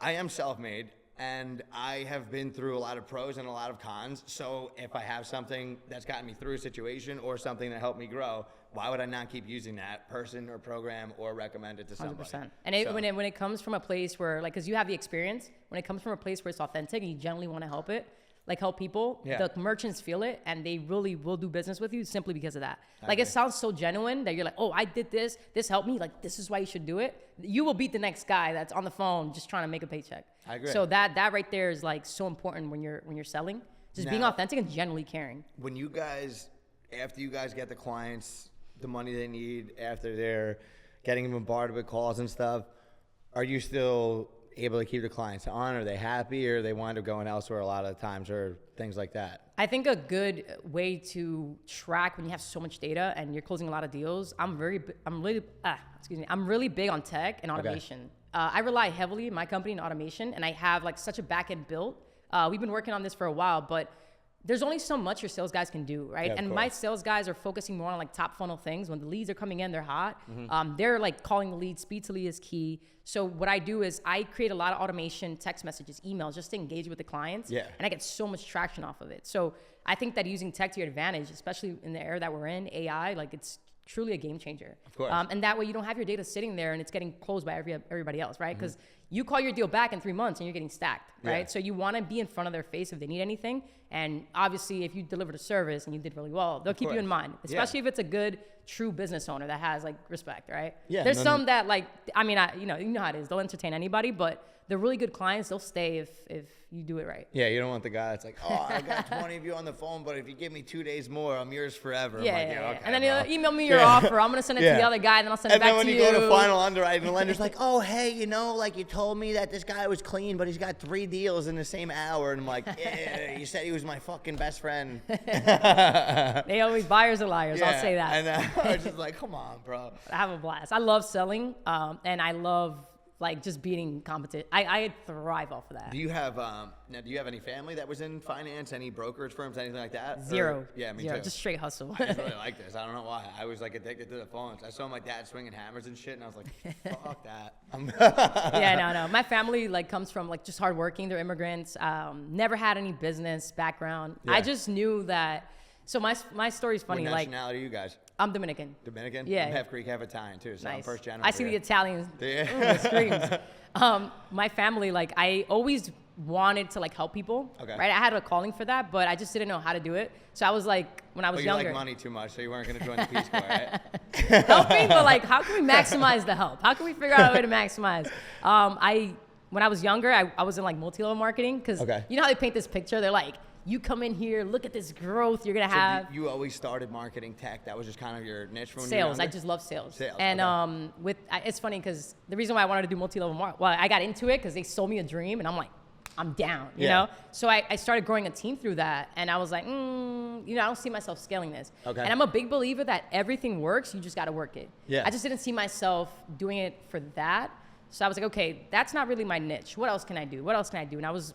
am self-made and I have been through a lot of pros and a lot of cons. So if I have something that's gotten me through a situation or something that helped me grow, why would I not keep using that person or program or recommend it to somebody? 100%. And when it comes from a place where, like, because you have the experience, when it comes from a place where it's authentic and you generally want to help people, the merchants feel it and they really will do business with you simply because of that. Like, it sounds so genuine that you're like, oh, I did this helped me, like, this is why you should do it. You will beat the next guy that's on the phone just trying to make a paycheck. I agree. So that right there is like so important when you're selling. Just being authentic and genuinely caring. When you guys, after you guys get the clients the money they need, after they're getting bombarded with calls and stuff, are you still able to keep the clients on? Are they happy, or they wind up going elsewhere a lot of the times, or things like that? I think a good way to track when you have so much data and you're closing a lot of deals, I'm really big on tech and automation. Okay. I rely heavily in my company in automation, and I have like such a back end built. We've been working on this for a while, but there's only so much your sales guys can do, right? Yeah, and my sales guys are focusing more on like top funnel things. When the leads are coming in, they're hot. Mm-hmm. They're like calling the leads. Speed to lead is key. So what I do is I create a lot of automation, text messages, emails, just to engage with the clients. Yeah. And I get so much traction off of it. So I think that using tech to your advantage, especially in the era that we're in, AI, like it's truly a game changer. Of course. And that way you don't have your data sitting there and it's getting closed by everybody else, right? Because you call your deal back in 3 months and you're getting stacked, right? Yeah. So you want to be in front of their face if they need anything. And obviously, if you delivered a service and you did really well, they'll keep you in mind, especially if it's a good, true business owner that has like respect, right? Yeah. There's some that like, I mean, you know how it is. They'll entertain anybody, but the really good clients, they'll stay if you do it right. Yeah, you don't want the guy that's like, oh, I got 20 of you on the phone, but if you give me 2 days more, I'm yours forever. Yeah, I'm like, yeah. Okay, and then you'll email me your offer. I'm going to send it to the other guy, and then I'll send it back to you. And then when you go to final underwriting, the lender's like, oh, hey, you know, like you told me that this guy was clean, but he's got 3 deals in the same hour. And I'm like, yeah, you said he was my fucking best friend. They always buyers are liars. I'll say that. And I was just like, come on, bro. I have a blast. I love selling, and I love like just beating competition. I thrive off of that. Do you have any family that was in finance, any brokerage firms, anything like that? Zero. Yeah, me Zero. too. Just straight hustle. I just really like this. I don't know why. I was like addicted to the phones. I saw my dad swinging hammers and shit, and I was like, fuck that. Yeah, no. My family like comes from like just hardworking. They're immigrants. Never had any business background. Yeah. I just knew that. So my story's funny. What nationality are you guys? I'm Dominican. Dominican? Yeah. I'm half Greek, half Italian too, so nice. I'm first generation. I see the Italians. Yeah. Screams. My family, like I always wanted to like help people. Okay. Right? I had a calling for that, but I just didn't know how to do it. So I was like, when I was younger. You like money too much, so you weren't going to join the Peace Corps, right? Helping, but like, how can we maximize the help? How can we figure out a way to maximize? When I was younger, I was in like multi-level marketing because you know how they paint this picture? They're like, you come in here, look at this growth you're gonna So have. you always started marketing tech. That was just kind of your niche from when Sales. you were I just love sales. Sales, And okay. it's funny because the reason why I wanted to do multi-level marketing, well, I got into it because they sold me a dream, and I'm like, I'm down, you know? So I started growing a team through that, and I was like, I don't see myself scaling this. Okay. And I'm a big believer that everything works, you just got to work it. Yeah. I just didn't see myself doing it for that. So I was like, okay, that's not really my niche. What else can I do? What else can I do? And I was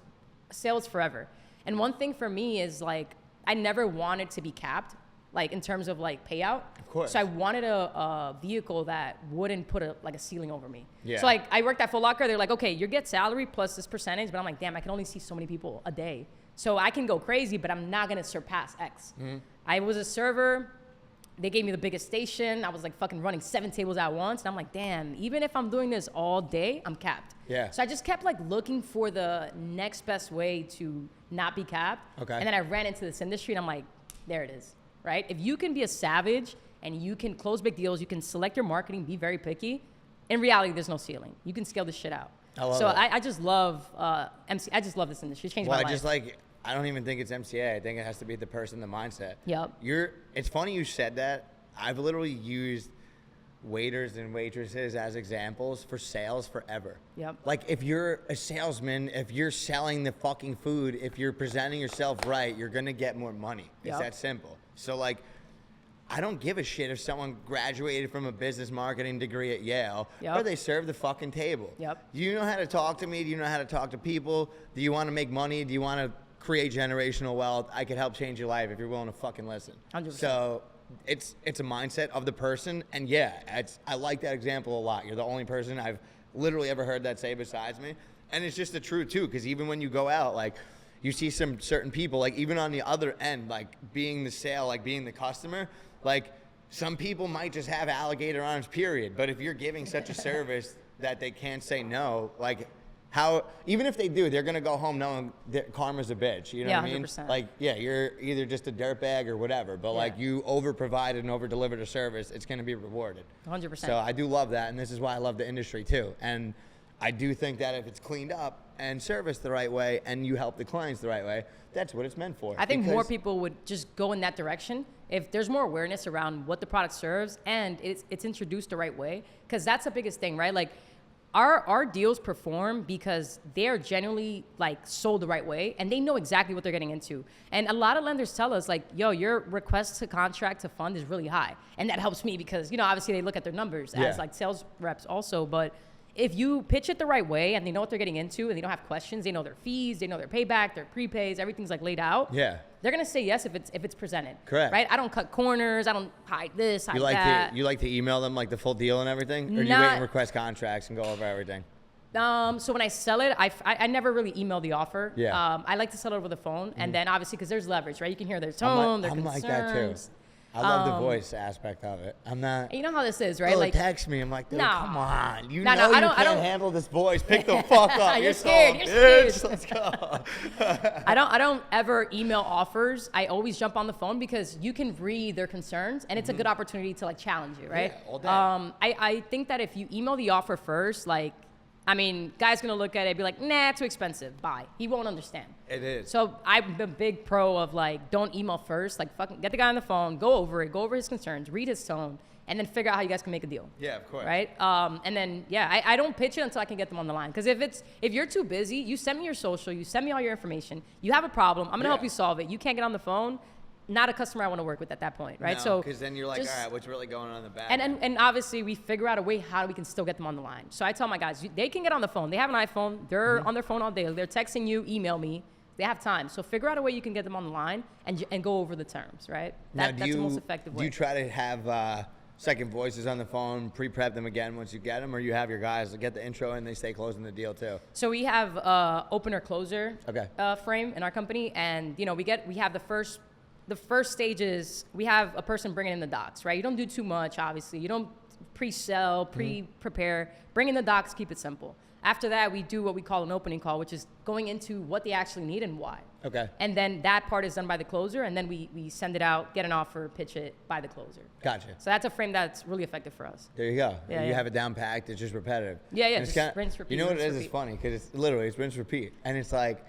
sales forever. And one thing for me is like, I never wanted to be capped, like in terms of like payout. Of course. So I wanted a vehicle that wouldn't put a ceiling over me. Yeah. So like I worked at Foot Locker. They're like, okay, you get salary plus this percentage, but I'm like, damn, I can only see so many people a day. So I can go crazy, but I'm not gonna surpass X. Mm-hmm. I was a server. They gave me the biggest station. I was like fucking running 7 tables at once. And I'm like, damn, even if I'm doing this all day, I'm capped. Yeah. So I just kept like looking for the next best way to not be capped. Okay. And then I ran into this industry and I'm like, there it is, right? If you can be a savage and you can close big deals, you can select your marketing, be very picky. In reality, there's no ceiling. You can scale this shit out. I love so it. I just love MC. I just love this industry. It changed Well, my life. I don't even think it's MCA. I think it has to be the person, the mindset. Yep. It's funny you said that. I've literally used waiters and waitresses as examples for sales forever. Yep. Like if you're a salesman, if you're selling the fucking food, if you're presenting yourself right, you're gonna get more money. It's Yep. that simple. So like, I don't give a shit if someone graduated from a business marketing degree at Yale, Yep. or they serve the fucking table. Yep. Do you know how to talk to me? Do you know how to talk to people? Do you want to make money? Do you want to create generational wealth? I could help change your life if you're willing to fucking listen. 100%. So it's a mindset of the person, and yeah, I like that example a lot. You're the only person I've literally ever heard that say besides me, and it's just the truth too. Because even when you go out, like you see some certain people, like even on the other end, like being the sale, like being the customer, like some people might just have alligator arms, period. But if you're giving such a service that they can't say no, like how, even if they do, they're gonna go home knowing that karma's a bitch. You know Yeah, what I mean? 100%. Like, yeah, you're either just a dirtbag or whatever, but like Yeah. you over provided and over delivered a service, it's gonna be rewarded. 100%. So I do love that, and this is why I love the industry too. And I do think that if it's cleaned up and serviced the right way, and you help the clients the right way, that's what it's meant for. I think more Because- people would just go in that direction if there's more awareness around what the product serves and it's introduced the right way. Because that's the biggest thing, right? Like our deals perform because they're genuinely like sold the right way and they know exactly what they're getting into. And a lot of lenders tell us like, yo, your request to contract to fund is really high. And that helps me because, you know, obviously they look at their numbers Yeah. as like sales reps also, but if you pitch it the right way and they know what they're getting into and they don't have questions, they know their fees, they know their payback, their prepays, everything's like laid out. Yeah. They're gonna say yes if it's presented. Correct. Right? I don't cut corners. I don't hide this, hide You like that. to email them like the full deal and everything, or do you wait Not- and request contracts and go over everything? So when I sell it, I never really email the offer. Yeah. I like to sell it over the phone, and then obviously because there's leverage, right? You can hear their tone, their I'm concerns. like that too. I love the voice aspect of it. I'm not. And you know how this is, right? Oh, like text me. I'm like, dude, No. come on. You No, know I you don't- can't handle this voice. Pick the fuck up. You're so scared, you're bitch. scared. Let's go. I don't ever email offers. I always jump on the phone because you can read their concerns, and it's a good opportunity to like challenge you, right? Yeah, all day. I think that if you email the offer first, like, I mean, guy's gonna look at it and be like, nah, too expensive, bye. He won't understand. It is. So I'm a big pro of like, don't email first. Like, fucking get the guy on the phone, go over it, go over his concerns, read his tone, and then figure out how you guys can make a deal. Yeah, of course. Right? And then, yeah, I don't pitch it until I can get them on the line. Because if you're too busy, you send me your social, you send me all your information, you have a problem, I'm gonna help Yeah. you solve it. You can't get on the phone, not a customer I want to work with at that point, right? No, so because then you're like, just- all right, what's really going on in the back? and obviously we figure out a way how we can still get them on the line. So I tell my guys, they can get on the phone. They have an iPhone. They're on their phone all day. They're texting you, email me. They have time. So figure out a way you can get them on the line and go over the terms, right? Now, That's the most effective way. Do you try to have second voices on the phone, pre-prep them again once you get them, or you have your guys get the intro and they stay closing the deal too? So we have opener closer Okay. frame in our company, and you know we have the first stage is we have a person bringing in the docs, right? You don't do too much, obviously. You don't pre-sell, pre-prepare. Bring in the docs, keep it simple. After that, we do what we call an opening call, which is going into what they actually need and why. Okay. And then that part is done by the closer, and then we send it out, get an offer, pitch it by the closer. Gotcha. So that's a frame that's really effective for us. There you go. Yeah, you yeah. have it down packed. It's just repetitive. Yeah, And it's just rinse, repeat, You know what rinse, it is? It's repeat. funny because it's literally it's rinse repeat, and it's like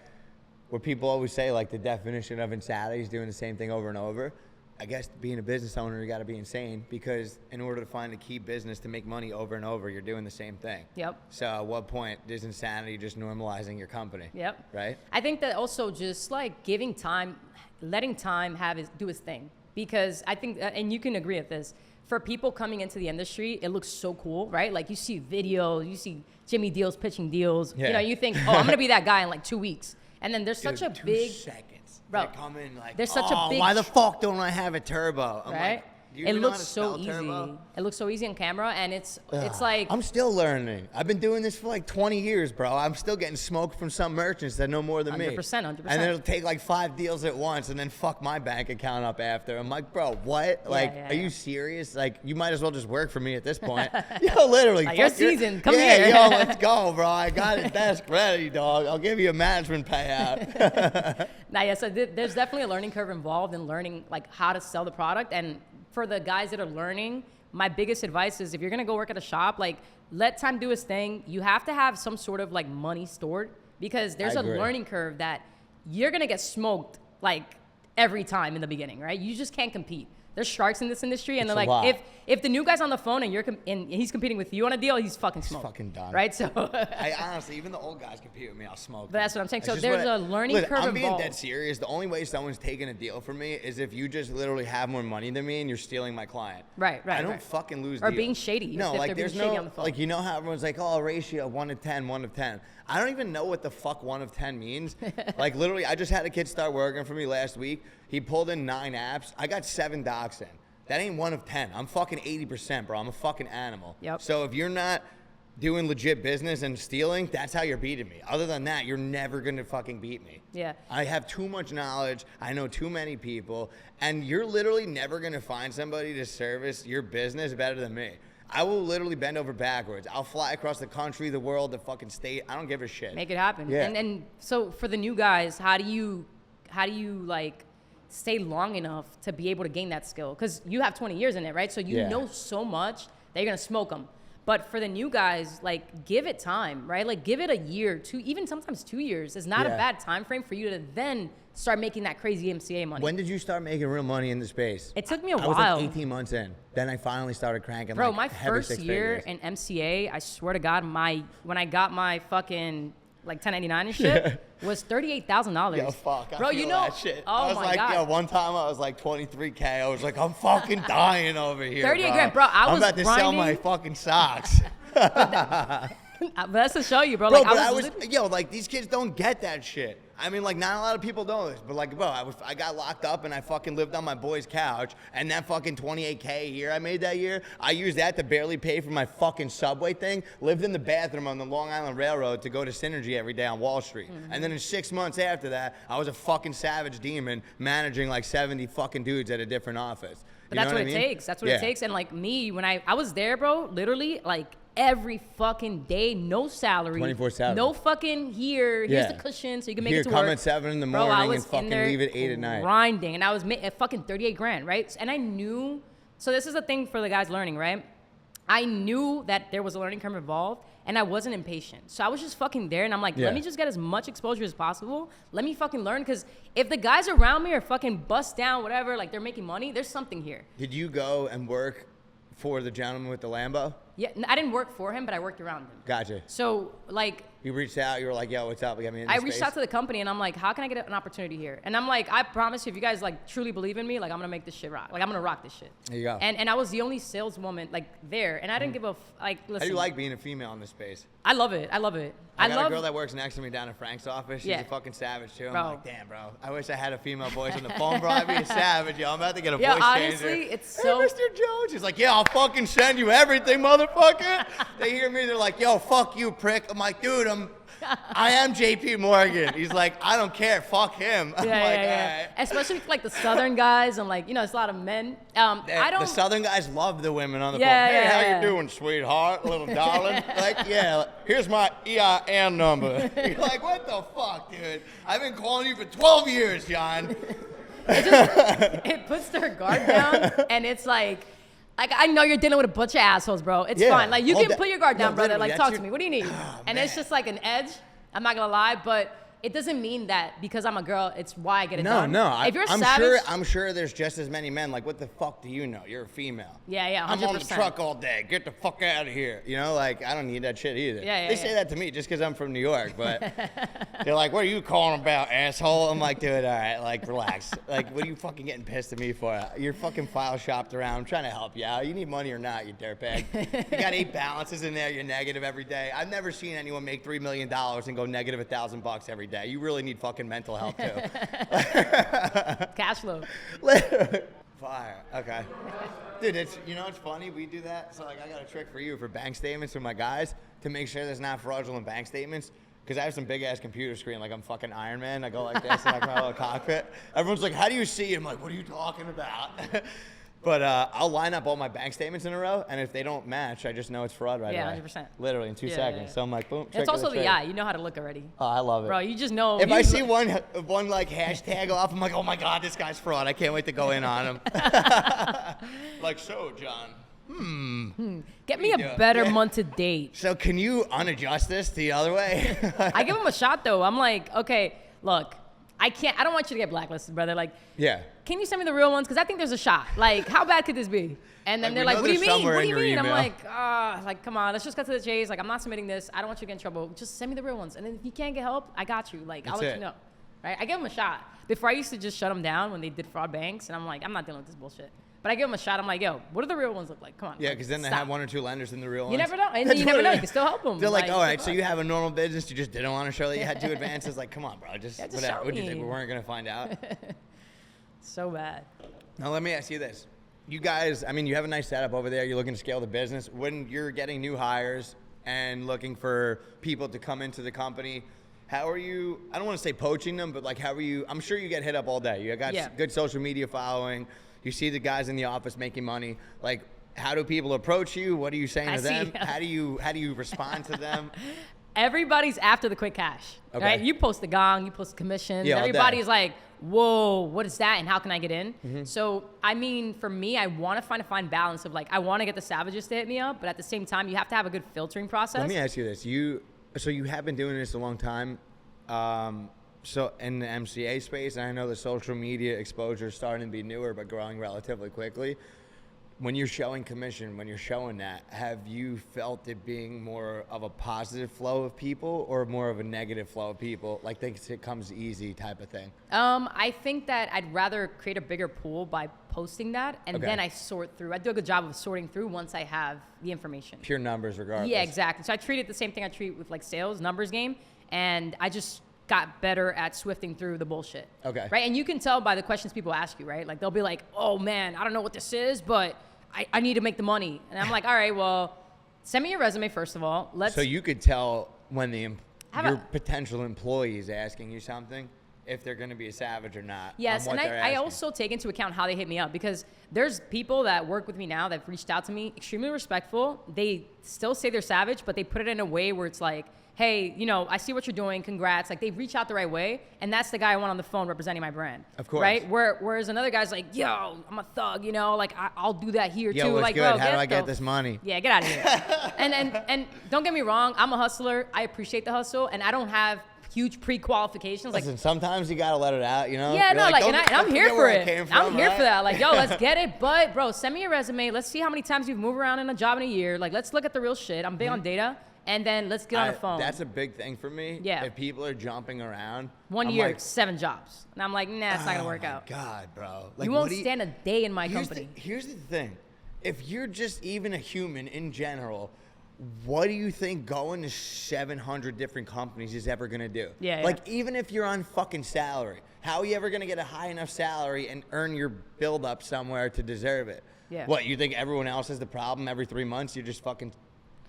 where people always say like the definition of insanity is doing the same thing over and over. I guess being a business owner, you got to be insane, because in order to find a key business to make money over and over, you're doing the same thing. Yep. So at what point is insanity just normalizing your company? Yep. Right? I think that also just like giving time, letting time do its thing. Because I think, and you can agree with this, for people coming into the industry, it looks so cool, right? Like you see videos, you see Jimmy Deals pitching deals. Yeah. You know, you think, oh, I'm going to be that guy in like 2 weeks. And then there's such a 2 big... seconds. Bro, They come in like, there's such a big... why the fuck don't I have a turbo? I'm right? like, do you It even know looks how to so spell easy. turbo? It looks so easy on camera, and it's like... I'm still learning. I've been doing this for like 20 years, bro. I'm still getting smoked from some merchants that know more than me. 100%. And then it'll take like 5 deals at once and then fuck my bank account up after. I'm like, bro, what? Like, are you serious? Like, you might as well just work for me at this point. Yo, literally. Like, you're seasoned. Come here. Yo, let's go, bro. I got a desk ready, dog. I'll give you a management payout. Nah, yeah, so there's definitely a learning curve involved in learning like how to sell the product. And for the guys that are learning, my biggest advice is if you're gonna go work at a shop, like let time do its thing. You have to have some sort of like money stored, because there's a learning curve that you're gonna get smoked like every time in the beginning, right? You just can't compete. There's sharks in this industry, and they're like, if the new guy's on the phone and and he's competing with you on a deal, he's fucking smoked. He's fucking done. Right? So I honestly, even the old guys compete with me, I'll smoke. But that's what I'm saying. So there's a learning curve I'm being involved. dead serious. The only way someone's taking a deal from me is if you just literally have more money than me and you're stealing my client. Right. I don't fucking lose or deals. being shady. No, if like they're there's being shady no, on the phone. like, you know how everyone's like, oh, a ratio 1 to 10, 1 to 10. I don't even know what the fuck 1 of 10 means. Like literally, I just had a kid start working for me last week. He pulled in 9 apps. I got 7 docs in. That ain't 1 of 10. I'm fucking 80%, bro. I'm a fucking animal. Yep. So if you're not doing legit business and stealing, that's how you're beating me. Other than that, you're never gonna fucking beat me. Yeah. I have too much knowledge. I know too many people, and you're literally never gonna find somebody to service your business better than me. I will literally bend over backwards. I'll fly across the country, the world, the fucking state. I don't give a shit. Make it happen. Yeah. And so for the new guys, how do you like stay long enough to be able to gain that skill? Because you have 20 years in it, right? So you know so much that you're gonna smoke them. But for the new guys, like, give it time, right? Like, give it a year, 2, even sometimes 2 years is not a bad time frame for you to then start making that crazy MCA money. When did you start making real money in the space? It took me a while. I was like 18 months in. Then I finally started cranking. Bro, like my heavy first 6 year figures. in MCA, I swear to God, when I got my fucking like 1099 and shit, was $38,000. Yo, fuck. Bro, I feel you know, that shit. oh I was my like, God. yo, one time I was like 23K. I was like, I'm fucking dying over here. 38 grand, bro. I'm about to sell my fucking socks. But that's to show you, bro. Bro, Like, but I was like, these kids don't get that shit. I mean, like, not a lot of people know this, but like, bro, I got locked up and I fucking lived on my boy's couch, and that fucking 28K a year I made that year, I used that to barely pay for my fucking subway thing, lived in the bathroom on the Long Island Railroad to go to Synergy every day on Wall Street. Mm-hmm. And then in 6 months after that, I was a fucking savage demon managing like 70 fucking dudes at a different office. But that's what it takes. That's what it takes. And like me, when I was there, bro, literally like every fucking day, no salary. 24/7. No fucking here's the cushion so you can make it to come work. at 7 in the Bro, I morning was and fucking in there leave at 8 at night. grinding, and I was at fucking 38 grand, right? And I knew, so this is the thing for the guys learning, right? I knew that there was a learning curve involved, and I wasn't impatient. So I was just fucking there, and I'm like, let me just get as much exposure as possible. Let me fucking learn, because if the guys around me are fucking bust down, whatever, like they're making money, there's something here. Did you go and work for the gentleman with the Lambo? Yeah, I didn't work for him, but I worked around him. Gotcha. So, like... You reached out, you were like, yo, what's up? Get me in this I reached space. out to the company, and I'm like, how can I get an opportunity here? And I'm like, I promise you, if you guys, like, truly believe in me, like, I'm going to make this shit rock. Like, I'm going to rock this shit. There you go. And I was the only saleswoman, like, there. And I didn't give a... like, listen. How do you like being a female in this space? I love it. I love it. I got a girl that works next to me down in Frank's office. She's Yeah. a fucking savage, too. Bro. I'm like, damn, bro. I wish I had a female voice on the phone, bro. I'd be a savage, yo. I'm about to get a Yeah, voice honestly, changer. it's Hey, so... Mr. Jones. She's like, yeah, I'll fucking send you everything, motherfucker. They hear me, they're like, yo, fuck you, prick. I'm like, dude, I am JP Morgan. He's like, I don't care. Fuck him. I'm like, all right. Especially like the Southern guys and like, you know, it's a lot of men. I don't. The Southern guys love the women on the Yeah, phone. Hey, yeah, how yeah. you doing, sweetheart, little darling? Like, yeah, here's my EIN number. You're like, what the fuck, dude? I've been calling you for 12 years, John. It puts their guard down, and it's like I know you're dealing with a bunch of assholes, bro. It's fine. Like, you can put your guard down, brother. Like, talk to me. What do you need? And it's just like an edge. I'm not gonna lie, but it doesn't mean that because I'm a girl, it's why I get it No, done. no. If you're I'm savage, I'm sure there's just as many men. Like, what the fuck do you know? You're a female. Yeah, 100%. I'm on the truck all day. Get the fuck out of here. You know, like, I don't need that shit either. They say that to me just because I'm from New York, but they're like, what are you calling about, asshole? I'm like, dude, all right, like, relax. Like, what are you fucking getting pissed at me for? You're fucking file shopped around. I'm trying to help you out. You need money or not, you dirtbag. You got 8 balances in there. You're negative every day. I've never seen anyone make $3 million and go negative $1,000 every day. You really need fucking mental health too. Cash flow. Fire. Okay. Dude, it's funny. We do that. So like, I got a trick for you for bank statements for my guys to make sure there's not fraudulent bank statements. Because I have some big ass computer screen, like I'm fucking Iron Man. I go like this in like my little cockpit. Everyone's like, "How do you see?" I'm like, "What are you talking about?" But I'll line up all my bank statements in a row, and if they don't match, I just know it's fraud right away. 100%. Literally in 2 seconds. Yeah. So I'm like, boom. It's also the eye. You know how to look already. Oh, I love it. Bro, you just know. If I see one like hashtag off, I'm like, oh my God, this guy's fraud. I can't wait to go in on him. Like, so, John. Get me a better month to date. So can you unadjust this the other way? I give him a shot though. I'm like, okay, look, I don't want you to get blacklisted, brother. Like, yeah. Can you send me the real ones? Because I think there's a shot. Like, how bad could this be? And then they're like, what do you mean? What do you mean? I'm like, come on, let's just cut to the chase. Like, I'm not submitting this. I don't want you to get in trouble. Just send me the real ones. And then if you can't get help, I got you. Like, I'll let you know. Right? I give them a shot. Before I used to just shut them down when they did fraud banks. And I'm like, I'm not dealing with this bullshit. But I give them a shot. I'm like, yo, what do the real ones look like? Come on. Yeah, because then they have 1 or 2 lenders in the real ones. You never know. And you never know. You can still help them. They're like, all right, so you have a normal business. You just didn't want to show that you had 2 advances. Like, come on, bro. Just whatever. What do you think? We weren't going to find out? So bad. Now, let me ask you this. You guys, I mean, you have a nice setup over there. You're looking to scale the business. When you're getting new hires and looking for people to come into the company, how are you, I don't want to say poaching them, but like, how are you, I'm sure you get hit up all day. You got good social media following. You see the guys in the office making money. Like, how do people approach you? What are you saying to them? How do you respond to them? Everybody's after the quick cash, right? You post the gong, you post the commissions. Yeah, everybody's like, whoa, what is that? And how can I get in? So, I mean, for me, I want to find a fine balance of like, I want to get the savages to hit me up, but at the same time, you have to have a good filtering process. Let me ask you this. So you have been doing this a long time. So in the MCA space, and I know the social media exposure is starting to be newer, but growing relatively quickly. When you're showing commission, when you're showing that, have you felt it being more of a positive flow of people or more of a negative flow of people? Like, thinks it comes easy type of thing? I think that I'd rather create a bigger pool by posting that, and then I sort through. I do a good job of sorting through once I have the information. Pure numbers regardless. Yeah, exactly. So I treat it the same thing I treat with like sales, numbers game, and I just got better at swifting through the bullshit. Okay. Right? And you can tell by the questions people ask you, right? Like, they'll be like, oh man, I don't know what this is, but I need to make the money. And I'm like, all right, well, send me your resume first of all. So you could tell when your potential employee is asking you something, if they're going to be a savage or not. Yes, and I also take into account how they hit me up, because there's people that work with me now that have reached out to me, extremely respectful. They still say they're savage, but they put it in a way where it's like, hey, I see what you're doing, congrats. Like, they reach out the right way, and that's the guy I want on the phone representing my brand. Of course. Right? Whereas another guy's like, yo, I'm a thug, like, I'll do that here too. What's like, good? bro, how do I get this money? Yeah, get out of here. and don't get me wrong, I'm a hustler. I appreciate the hustle, and I don't have huge pre-qualifications. Listen, sometimes you got to let it out, Yeah, no, like, and I'm here for it. I'm here for that. Like, yo, let's get it. But, bro, send me your resume. Let's see how many times you've moved around in a job in a year. Like, let's look at the real shit. I'm big on data. And then let's get on the phone. That's a big thing for me. Yeah. If people are jumping around. 1 year, like, 7 jobs. And I'm like, nah, it's not going to work out. Oh, my God, bro. Like, you won't stand a day in my company. Here's the thing. If you're just even a human in general, what do you think going to 700 different companies is ever going to do? Yeah. Like, even if you're on fucking salary, how are you ever going to get a high enough salary and earn your build up somewhere to deserve it? Yeah. What, you think everyone else has the problem every 3 months? You just fucking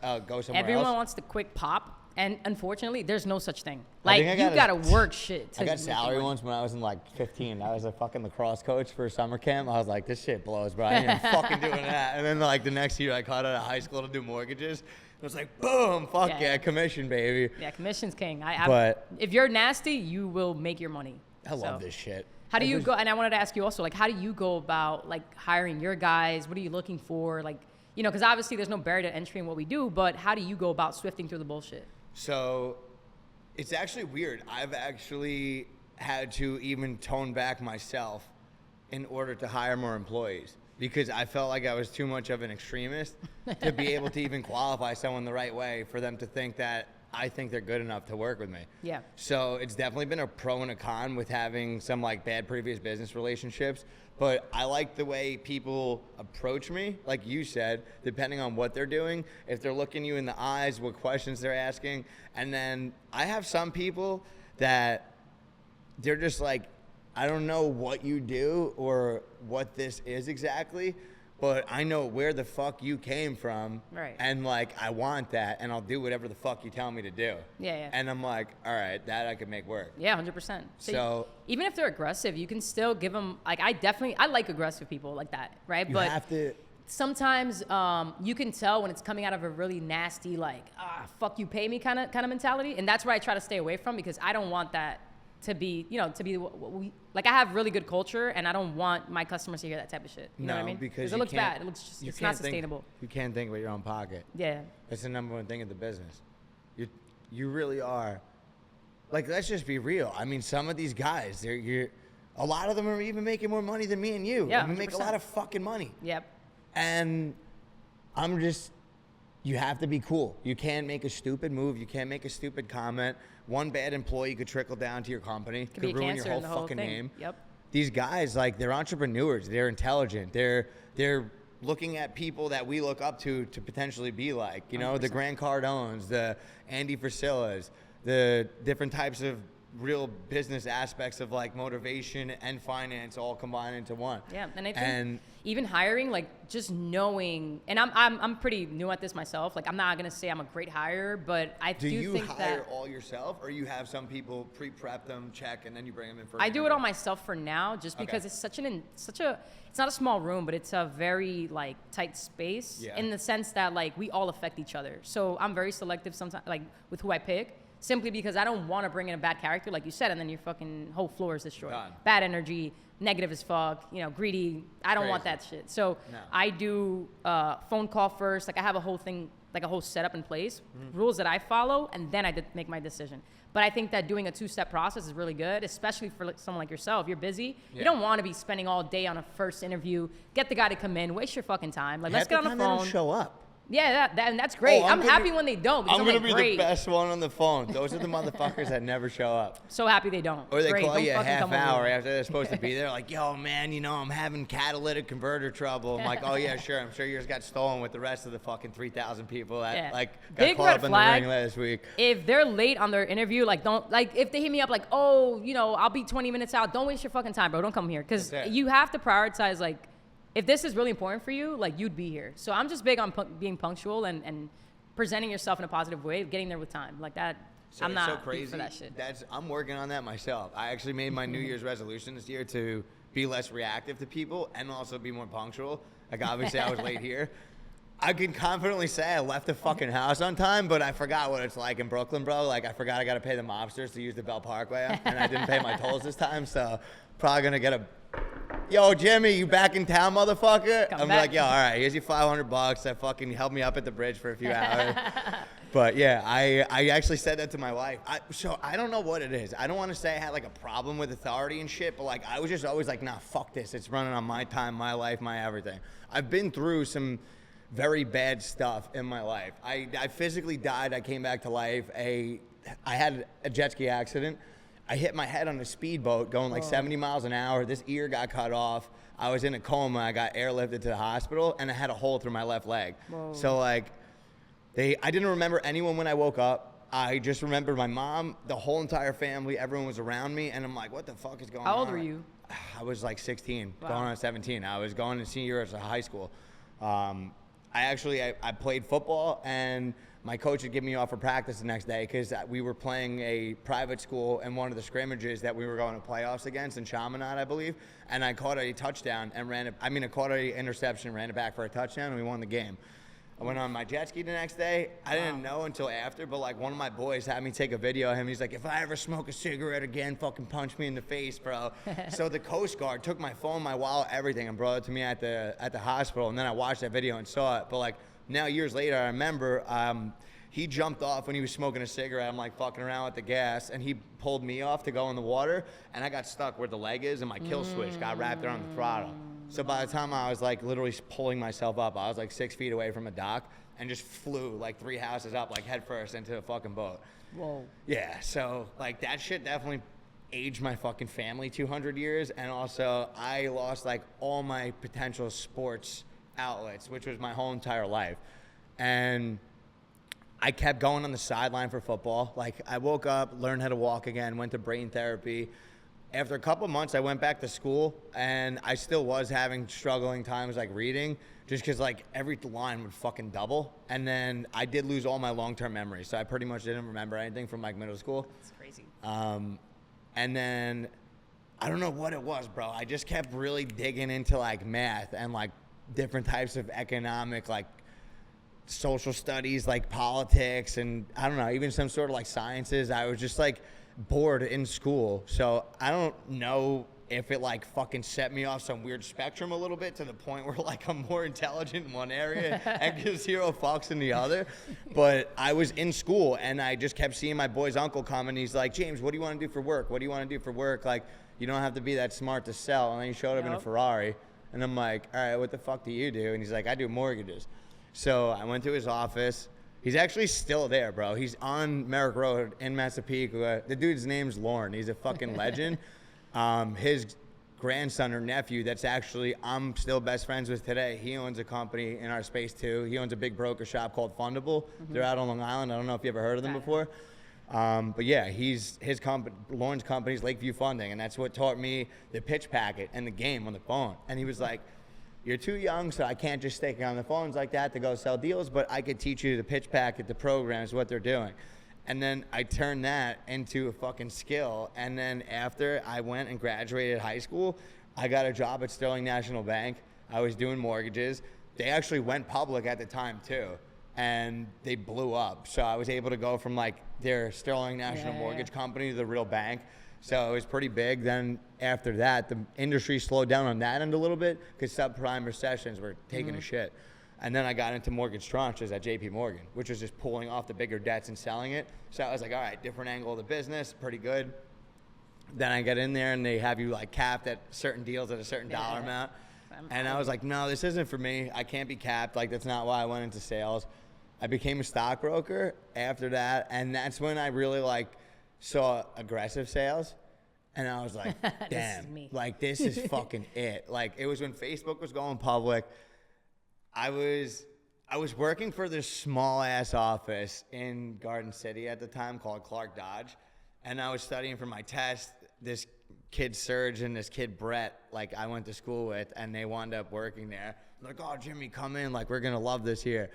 go somewhere Everyone else? wants the quick pop. And unfortunately, there's no such thing. Like, you gotta work shit. I got salary once when I was in like 15. I was a fucking lacrosse coach for summer camp. I was like, this shit blows, bro. I ain't fucking doing that. And then like the next year, I caught out of high school to do mortgages. It was like, boom, fuck yeah, commission, baby. Yeah, commission's king. But if you're nasty, you will make your money. I love this shit. How do you go? And I wanted to ask you also, like, how do you go about like hiring your guys? What are you looking for? Like, because obviously there's no barrier to entry in what we do, but how do you go about swifting through the bullshit? So It's actually weird. I've actually had to even tone back myself in order to hire more employees because I felt like I was too much of an extremist to be able to even qualify someone the right way for them to think that I think they're good enough to work with me. Yeah. So it's definitely been a pro and a con with having some like bad previous business relationships. But I like the way people approach me, like you said, depending on what they're doing, if they're looking you in the eyes, what questions they're asking. And then I have some people that they're just like, I don't know what you do or what this is exactly, but I know where the fuck you came from. Right. And like, I want that and I'll do whatever the fuck you tell me to do. Yeah. And I'm like, all right, that I could make work. Yeah, 100%. So even if they're aggressive, you can still give them, like, I like aggressive people like that, right? you But have to. sometimes you can tell when it's coming out of a really nasty, like, fuck you, pay me kind of mentality. And that's where I try to stay away from because I don't want that to be, what we, like, I have really good culture and I don't want my customers to hear that type of shit. You know what I mean? Because it looks bad. It looks just, it's not sustainable. You can't think about your own pocket. Yeah. That's the number one thing in the business. You really are. Like, let's just be real. I mean, some of these guys, a lot of them are even making more money than me and you. Yeah, and we make a 100%. lot of fucking money. Yep. And you have to be cool. You can't make a stupid move. You can't make a stupid comment. One bad employee could trickle down to your company. Could be a ruin your cancer whole in the whole fucking thing. name. Yep. These guys, like, they're entrepreneurs. They're intelligent. They're looking at people that we look up to potentially be like. You know, 100%. the Grant Cardones, the Andy Frisillas, the different types of real business aspects of like motivation and finance all combined into one. Yeah, and I think even hiring, like, just knowing, and I'm pretty new at this myself. Like, I'm not gonna say I'm a great hirer, but I do you think hire that all yourself, or you have some people pre-prep them, check, and then you bring them in for? I do it all myself for now, just because it's such a it's not a small room, but it's a very like tight space in the sense that like we all affect each other. So I'm very selective sometimes, like with who I pick. Simply because I don't want to bring in a bad character, like you said, and then your fucking whole floor is destroyed. Done. Bad energy, negative as fuck, greedy. I don't want that shit. So I do phone call first. Like, I have a whole thing, like a whole setup in place, rules that I follow, and then I make my decision. But I think that doing a 2-step process is really good, especially for someone like yourself. You're busy. You don't want to be spending all day on a first interview. Get the guy to come in. Waste your fucking time. Like, let's get on the phone. They don't show up. Yeah, and that's great. I'm happy when they don't. I'm going to be the best one on the phone. Those are the motherfuckers that never show up. So happy they don't. Or they great. call Don't you a fucking half come over. hour after they're supposed to be there. Like, yo, man, I'm having catalytic converter trouble. I'm like, oh, yeah, sure. I'm sure yours got stolen with the rest of the fucking 3,000 people that, got Big caught red up in flag. the ring last week. If they're late on their interview, like, if they hit me up like, oh, I'll be 20 minutes out. Don't waste your fucking time, bro. Don't come here. Because you have to prioritize, like, if this is really important for you, like, you'd be here. So I'm just big on being punctual and presenting yourself in a positive way, getting there with time. Like that, So I'm it's not so crazy. for that shit. I'm working on that myself. I actually made my New Year's resolution this year to be less reactive to people and also be more punctual. Like, obviously, I was late here. I can confidently say I left the fucking house on time, but I forgot what it's like in Brooklyn, bro. Like, I forgot I got to pay the mobsters to use the Bell Parkway, and I didn't pay my tolls this time, so probably going to get yo, Jimmy, you back in town, motherfucker? I'm like, yo, all right, here's your $500. That fucking helped me up at the bridge for a few hours. But yeah, I actually said that to my wife. So I don't know what it is. I don't want to say I had like a problem with authority and shit, but like I was just always like, nah, fuck this. It's running on my time, my life, my everything. I've been through some very bad stuff in my life. I physically died. I came back to life. I had a jet ski accident. I hit my head on a speedboat going like 70 miles an hour. This ear got cut off. I was in a coma. I got airlifted to the hospital, and I had a hole through my left leg. Whoa. So like, I didn't remember anyone when I woke up. I just remembered my mom, the whole entire family, everyone was around me, and I'm like, what the fuck is going on? How old were you? I was like 16, going on 17. I was going to senior year of high school. I played football, and my coach would give me off for practice the next day because we were playing a private school in one of the scrimmages that we were going to playoffs against in Chaminade, I believe. And I caught a touchdown and I caught an interception, ran it back for a touchdown, and we won the game. I went on my jet ski the next day. I didn't know until after, but like one of my boys had me take a video of him. He's like, if I ever smoke a cigarette again, fucking punch me in the face, bro. So the Coast Guard took my phone, my wallet, everything, and brought it to me at the hospital. And then I watched that video and saw it. But like now years later, I remember He jumped off when he was smoking a cigarette. I'm like fucking around with the gas, and he pulled me off to go in the water, and I got stuck where the leg is, and my kill switch got wrapped around the throttle. So by the time I was like literally pulling myself up, I was like 6 feet away from a dock and just flew like 3 houses up like head first into a fucking boat. Whoa. Yeah, so like that shit definitely aged my fucking family 200 years, and also I lost like all my potential sports outlets, which was my whole entire life. And I kept going on the sideline for football. Like I woke up, learned how to walk again, went to brain therapy. After a couple months, I went back to school, and I still was having struggling times like reading, just because like every line would fucking double. And then I did lose all my long-term memories, so I pretty much didn't remember anything from like middle school. It's crazy. And then I don't know what it was, bro. I just kept really digging into like math and like different types of economic, like social studies, like politics, and I don't know, even some sort of like sciences. I was just like bored in school. So I don't know if it like fucking set me off some weird spectrum a little bit to the point where like I'm more intelligent in one area and gives 0 fucks in the other. But I was in school, and I just kept seeing my boy's uncle come, and he's like, James, what do you want to do for work? What do you want to do for work? Like, you don't have to be that smart to sell. And then he showed up in a Ferrari, and I'm like, all right, what the fuck do you do? And he's like, I do mortgages. So I went to his office. He's actually still there, bro. He's on Merrick Road in Massapequa. The dude's name's Lauren. He's a fucking legend. His grandson or nephew that's actually I'm still best friends with today, he owns a company in our space too. He owns a big broker shop called Fundable. They're out on Long Island. I don't know if you ever heard of them before. But yeah, his company, Lauren's company's Lakeview Funding, and that's what taught me the pitch packet and the game on the phone. And he was like, you're too young, so I can't just stick you on the phones like that to go sell deals, but I could teach you the pitch packet, the programs, what they're doing. And then I turned that into a fucking skill. And then after I went and graduated high school, I got a job at Sterling National Bank. I was doing mortgages. They actually went public at the time too, and they blew up. So I was able to go from like their Sterling National Mortgage Company to the real bank. So it was pretty big. Then after that, the industry slowed down on that end a little bit because subprime recessions were taking a shit. And then I got into mortgage tranches at JP Morgan, which was just pulling off the bigger debts and selling it. So I was like, all right, different angle of the business, pretty good. Then I get in there and they have you like capped at certain deals at a certain dollar amount. And I was like, no, this isn't for me. I can't be capped. Like, that's not why I went into sales. I became a stockbroker after that. And that's when I really like saw aggressive sales. And I was like, damn, like this is fucking it. Like it was when Facebook was going public. I was working for this small ass office in Garden City at the time called Clark Dodge, and I was studying for my test. This kid Serge and this kid Brett, like I went to school with, and they wound up working there. Like, oh Jimmy, come in, like we're gonna love this here.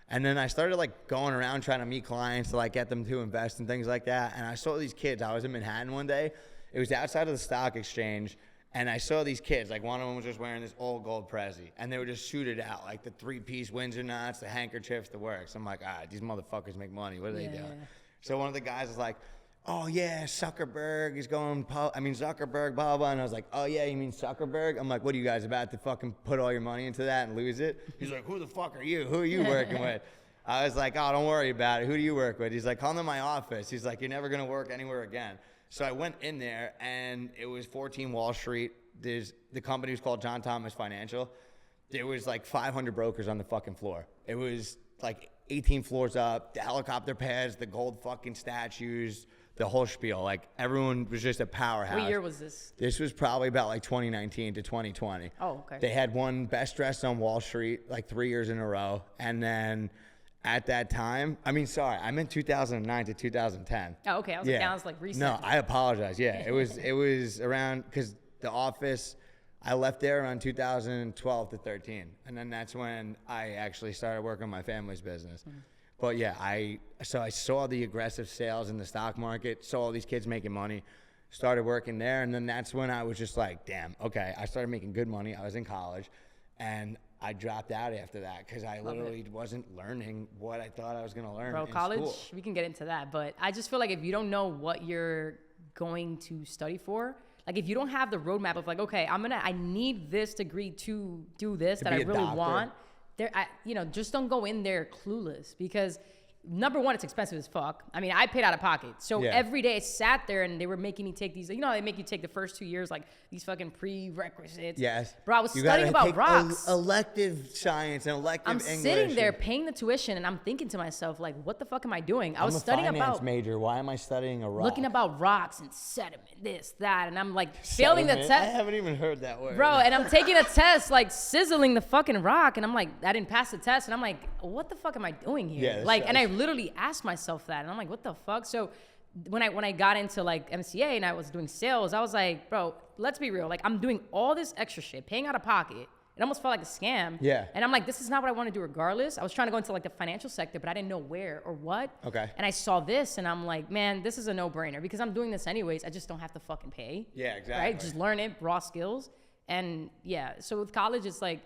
And then I started like going around trying to meet clients to like get them to invest and things like that. And I saw these kids. I was in Manhattan one day. It was outside of the stock exchange. And I saw these kids, like one of them was just wearing this old gold Prezi, and they were just suited out, like the 3-piece Windsor knots, the handkerchiefs, the works. I'm like, all right, these motherfuckers make money. What are they doing? So one of the guys was like, oh yeah, Zuckerberg is going, Zuckerberg, blah, blah. And I was like, oh yeah, you mean Zuckerberg? I'm like, what are you guys about to fucking put all your money into that and lose it? He's like, who the fuck are you? Who are you working with? I was like, oh, don't worry about it. Who do you work with? He's like, come to my office. He's like, you're never going to work anywhere again. So I went in there, and it was 14 Wall Street. The company was called John Thomas Financial. There was like 500 brokers on the fucking floor. It was like 18 floors up, the helicopter pads, the gold fucking statues, the whole spiel. Like everyone was just a powerhouse. What year was this? This was probably about like 2019 to 2020. Oh, okay. They had won Best Dressed on Wall Street like 3 years in a row. And then at that time, I meant 2009 to 2010. Oh, okay. I was like, that was like recent. No, I apologize. Yeah, it was around, because the office, I left there around 2012 to 13. And then that's when I actually started working on my family's business. But yeah, I saw the aggressive sales in the stock market, saw all these kids making money, started working there. And then that's when I was just like, damn, okay. I started making good money. I was in college, and I dropped out after that because I literally wasn't learning what I thought I was going to learn in college, school. We can get into that. But I just feel like if you don't know what you're going to study for, like if you don't have the roadmap of like, okay, I need this degree to do this that I really want. Just don't go in there clueless, because number one, it's expensive as fuck. I mean, I paid out of pocket. So every day I sat there and they were making me take these, you know, they make you take the first 2 years, like these fucking prerequisites. Yes. Bro, I was studying about rocks. Elective science and elective English. I'm sitting there paying the tuition and I'm thinking to myself, like, what the fuck am I doing? I was studying about. I'm a finance major. Why am I studying a rock? Looking about rocks and sediment, this, that. And I'm like failing the test. I haven't even heard that word. Bro, and I'm taking a test, like sizzling the fucking rock. And I'm like, I didn't pass the test. And I'm like, what the fuck am I doing here? Yeah, like, and I literally asked myself that, and I'm like, what the fuck? So when I got into like MCA and I was doing sales, I was like, bro, let's be real. Like, I'm doing all this extra shit, paying out of pocket. It almost felt like a scam. Yeah. And I'm like, this is not what I want to do regardless. I was trying to go into like the financial sector, but I didn't know where or what. Okay. And I saw this and I'm like, man, this is a no-brainer because I'm doing this anyways. I just don't have to fucking pay. Yeah, exactly. Right? Just learn it, raw skills. And yeah, so with college, it's like,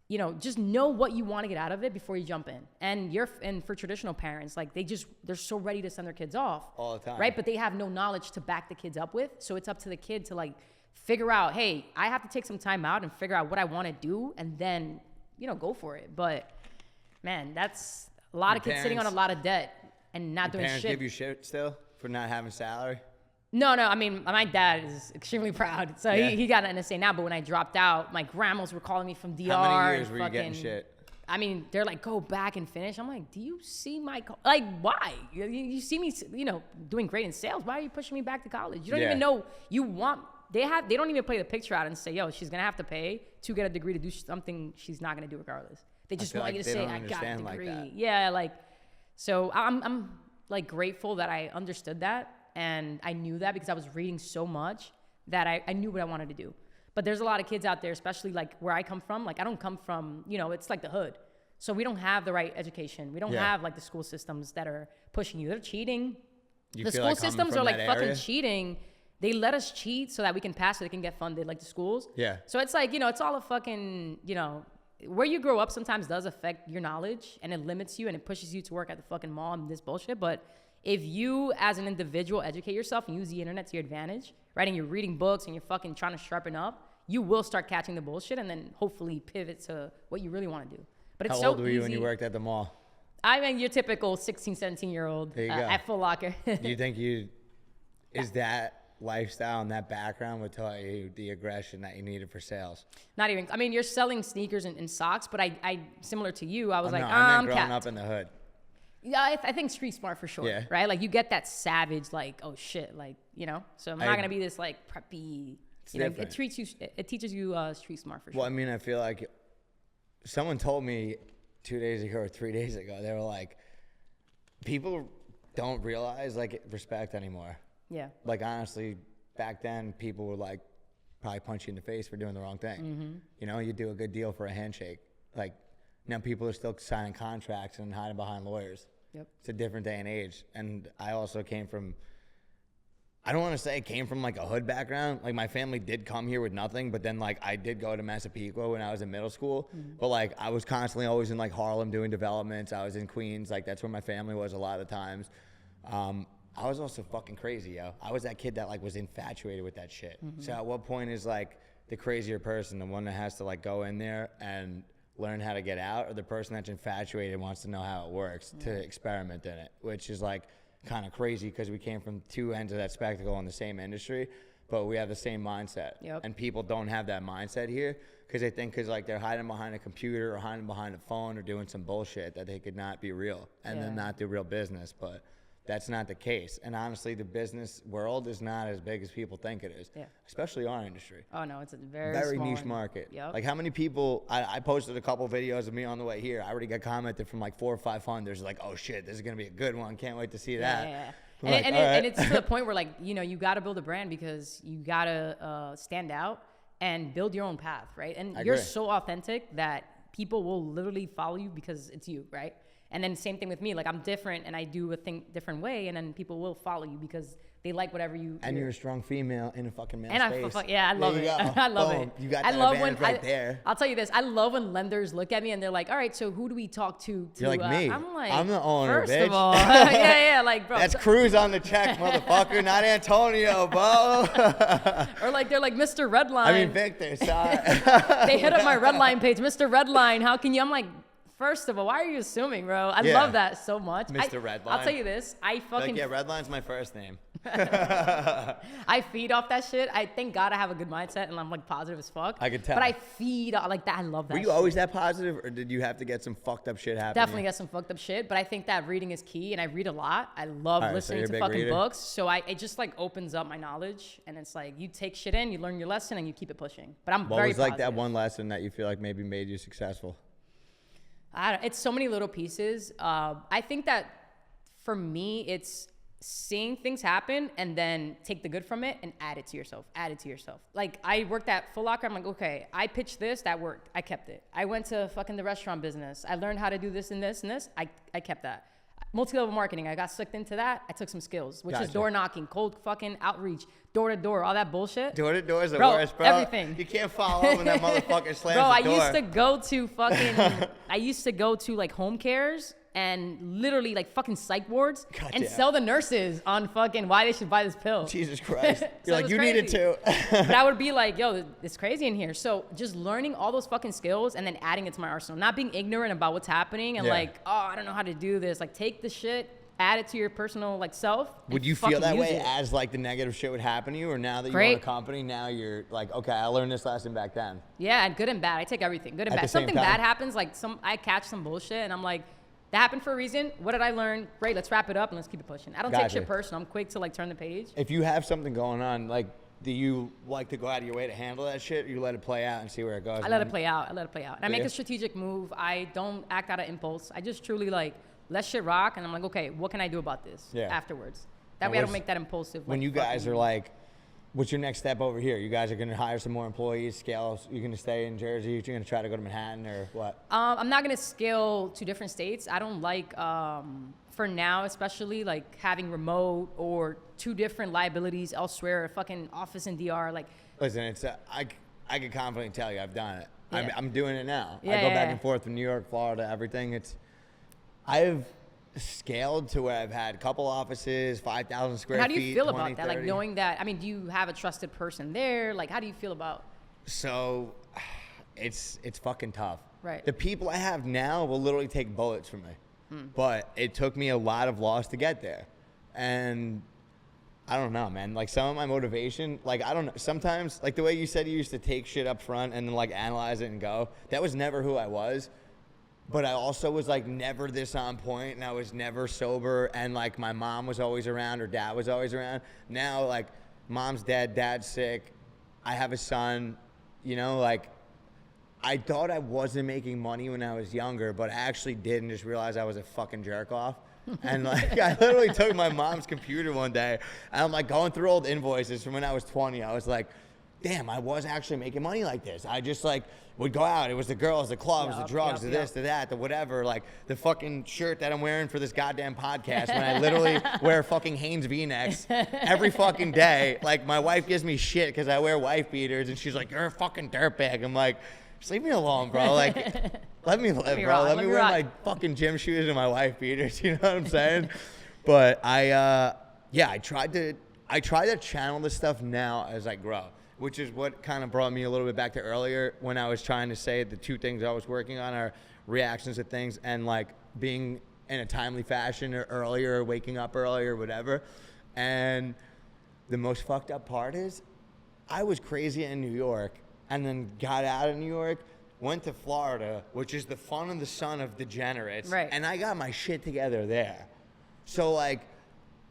you know, just know what you want to get out of it before you jump in. And for traditional parents, like they're so ready to send their kids off all the time, right? But they have no knowledge to back the kids up with. So it's up to the kid to like figure out, hey, I have to take some time out and figure out what I want to do, and then, you know, go for it. But man, that's a lot of kids sitting on a lot of debt and not doing shit. Parents give you shit still for not having salary? No. I mean, my dad is extremely proud. So he got an NSA now. But when I dropped out, my grandmas were calling me from DR. How many years were you getting shit? I mean, they're like, go back and finish. I'm like, do you see my like? Why? You see me, you know, doing great in sales. Why are you pushing me back to college? You don't even know you want. They don't even play the picture out and say, yo, she's gonna have to pay to get a degree to do something she's not gonna do regardless. They just want you to say, I got a degree. Like yeah, like so. I'm like grateful that I understood that. And I knew that because I was reading so much that I knew what I wanted to do. But there's a lot of kids out there, especially like where I come from. Like I don't come from, you know, it's like the hood. So we don't have the right education. We don't have like the school systems that are pushing you. They're cheating. The school systems are like fucking cheating. They let us cheat so that we can pass so they can get funded, like the schools. Yeah. So it's like, you know, it's all a fucking, you know, where you grow up sometimes does affect your knowledge and it limits you and it pushes you to work at the fucking mall and this bullshit. But if you, as an individual, educate yourself and use the internet to your advantage, right, and you're reading books and you're fucking trying to sharpen up, you will start catching the bullshit and then hopefully pivot to what you really want to do. But it's so easy. How old were you when you worked at the mall? I mean, your typical 16, 17-year-old at Foot Locker. Do you think is that lifestyle and that background would tell you the aggression that you needed for sales? Not even. I mean, you're selling sneakers and socks, but I similar to you, I was like, I'm growing up in the hood. Yeah, I think street smart for sure, right? Like you get that savage, like, oh shit, like, you know. So I'm not gonna be this like preppy. You know, it teaches you street smart for sure. Well, I mean, I feel like someone told me 2 days ago or 3 days ago, they were like, people don't realize like respect anymore. Yeah. Like honestly, back then people would like probably punch you in the face for doing the wrong thing. Mm-hmm. You know, you do a good deal for a handshake. Like now people are still signing contracts and hiding behind lawyers. Yep. It's a different day and age. And I also came from, I don't want to say I came from like a hood background. Like my family did come here with nothing, but then like I did go to Massapequa when I was in middle school. Mm-hmm. But like I was constantly always in like Harlem doing developments. I was in Queens. Like that's where my family was a lot of times. I was also fucking crazy, yo. I was that kid that like was infatuated with that shit. Mm-hmm. So at what point is like the crazier person, the one that has to like go in there and learn how to get out, or the person that's infatuated and wants to know how it works to experiment in it, which is like kind of crazy because we came from two ends of that spectacle in the same industry, but we have the same mindset. Yep. And people don't have that mindset here because they think because like they're hiding behind a computer or hiding behind a phone or doing some bullshit that they could not be real and then not do real business. But that's not the case. And honestly, the business world is not as big as people think it is, especially our industry. Oh, no, it's a very niche market. Yep. Like how many people, I posted a couple videos of me on the way here. I already got commented from like 400 or 500. Like, oh shit, this is going to be a good one. Can't wait to see that. Yeah. And it's to the point where like, you know, you got to build a brand because you got to stand out and build your own path, right? And you're so authentic that people will literally follow you because it's you, right? And then same thing with me, like I'm different and I do a thing different way, and then people will follow you because they like whatever you. And you're a strong female in a fucking male space. I love it. I love it. You got that advantage right there. I'll tell you this, I love when lenders look at me and they're like, all right, so who do we talk to? You're like me. I'm like, I'm the owner, first bitch. Of all, yeah, like bro. That's Cruz on the check, motherfucker, not Antonio, bro. Or like they're like Mr. Redline. I mean Victor, sorry. They hit up my Redline page, Mr. Redline. How can you? I'm like, First of all, why are you assuming, bro? I Yeah. love that so much. Mr. Redline. I'll tell you this. I fucking Like, yeah, Redline's my first name. I feed off that shit. I thank God I have a good mindset and I'm like positive as fuck. I could tell. But I feed like that. I love that. Were you shit. always that positive, or did you have to get some fucked up shit happen? Definitely get some fucked up shit, but I think that reading is key, and I read a lot. I love All right, so listening you're a to big fucking reader? books, so it just like opens up my knowledge, and it's like you take shit in, you learn your lesson, and you keep it pushing. But I'm What very was like positive. that one lesson that you feel like maybe made you successful? It's so many little pieces. I think that for me, it's seeing things happen and then take the good from it and add it to yourself. Add it to yourself. Like I worked at Foot Locker. I'm like, okay, I pitched this, that worked. I kept it. I went to fucking the restaurant business. I learned how to do this and this and this. I kept that. Multi-level marketing. I got sucked into that. I took some skills, which is Gotcha. door knocking, cold fucking outreach, door to door, all that bullshit. Door to door is the Bro, worst, bro. everything. You can't follow up when that motherfucker slams Bro, the I door. used to go to fucking, I used to go to like home cares and literally like fucking psych wards and Goddamn. sell the nurses on fucking why they should buy this pill. Jesus Christ. So You're it like, was you need it crazy. too. But I would be like, yo, it's crazy in here. So just learning all those fucking skills and then adding it to my arsenal. Not being ignorant about what's happening and Yeah. like, oh, I don't know how to do this. Like take the shit, add it to your personal like self. and Would you fucking feel that use way it. as like the negative shit would happen to you, or now that you own Great. a company, now you're like, okay, I learned this lesson back then? Yeah, and good and bad. I take everything, good and At the bad. same Something time? bad happens, like I catch some bullshit, and I'm like, that happened for a reason. What did I learn? Great, let's wrap it up and let's keep it pushing. I don't take Gotcha. shit personal. I'm quick to like turn the page. If you have something going on, like, do you like to go out of your way to handle that shit, or you let it play out and see where it goes? I let it play out. And I make Yeah. a strategic move. I don't act out of impulse. I just truly like let shit rock, and I'm like, okay, what can I do about this Yeah. afterwards? That And way I don't what's- make that impulsive. When like, you guys fucking- are like, what's your next step over here? You guys are going to hire some more employees, scale, you're going to stay in Jersey, you're going to try to go to Manhattan, or what? I'm not gonna scale to different states. I don't like, for now especially, like having remote or two different liabilities elsewhere, a fucking office in DR. Like, Listen, it's I can confidently tell you I've done it. Yeah. I'm doing it now. I Yeah, go yeah, back yeah. and forth from New York, Florida, everything. I've scaled to where I've had a couple offices, 5,000 square feet. how do you feel 20, about that? Like 30. knowing that. I mean, do you have a trusted person there? Like, how do you feel about? So it's fucking tough. Right. The people I have now will literally take bullets from me. But it took me a lot of loss to get there. And I don't know, man. Like some of my motivation, like I don't know. Sometimes, like the way you said you used to take shit up front and then like analyze it and go, that was never who I was. But I also was like never this on point, and I was never sober, and like my mom was always around or dad was always around. Now like mom's dead, dad's sick, I have a son, you know, like I thought I wasn't making money when I was younger, but I actually did and just realized I was a fucking jerk off. And like I literally took my mom's computer one day and I'm like going through old invoices from when I was 20. I was like, damn, I was actually making money like this. I just like would go out. It was the girls, the clubs, the Yup, drugs, yup, the this, the that, the whatever. Like the fucking shirt that I'm wearing for this goddamn podcast when I literally wear fucking Hanes V-necks every fucking day. Like my wife gives me shit because I wear wife beaters and she's like, you're a fucking dirtbag. I'm like, just leave me alone, bro. Like, let me live, me bro. rock, Let let me me wear rock. my fucking gym shoes and my wife beaters. You know what I'm saying? But I try to channel this stuff now as I grow, which is what kind of brought me a little bit back to earlier when I was trying to say the two things I was working on are reactions to things and like being in a timely fashion or earlier, waking up earlier, or whatever. And the most fucked up part is I was crazy in New York and then got out of New York, went to Florida, which is the fun and the sun of degenerates. Right. And I got my shit together there. So like,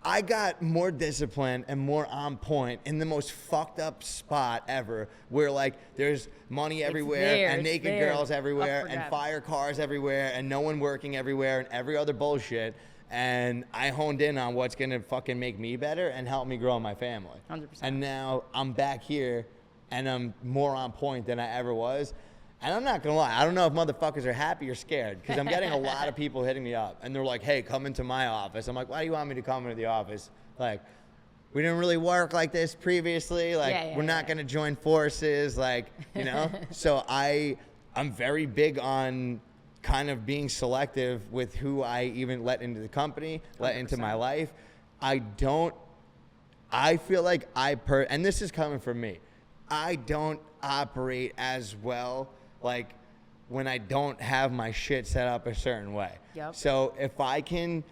I got more disciplined and more on point in the most fucked up spot ever, where like there's money everywhere there, and it's naked there, girls everywhere up for and grabs. fire cars everywhere and no one working everywhere and every other bullshit. And I honed in on what's gonna fucking make me better and help me grow my family. 100%. And now I'm back here and I'm more on point than I ever was. And I'm not gonna lie, I don't know if motherfuckers are happy or scared, because I'm getting a lot of people hitting me up and they're like, hey, come into my office. I'm like, why do you want me to come into the office? Like, we didn't really work like this previously. Like, Yeah, we're not gonna join forces, like, you know? So I'm very big on kind of being selective with who I even let into the company, let into my life. I feel like and this is coming from me, I don't operate as well like when I don't have my shit set up a certain way. Yep. So if I can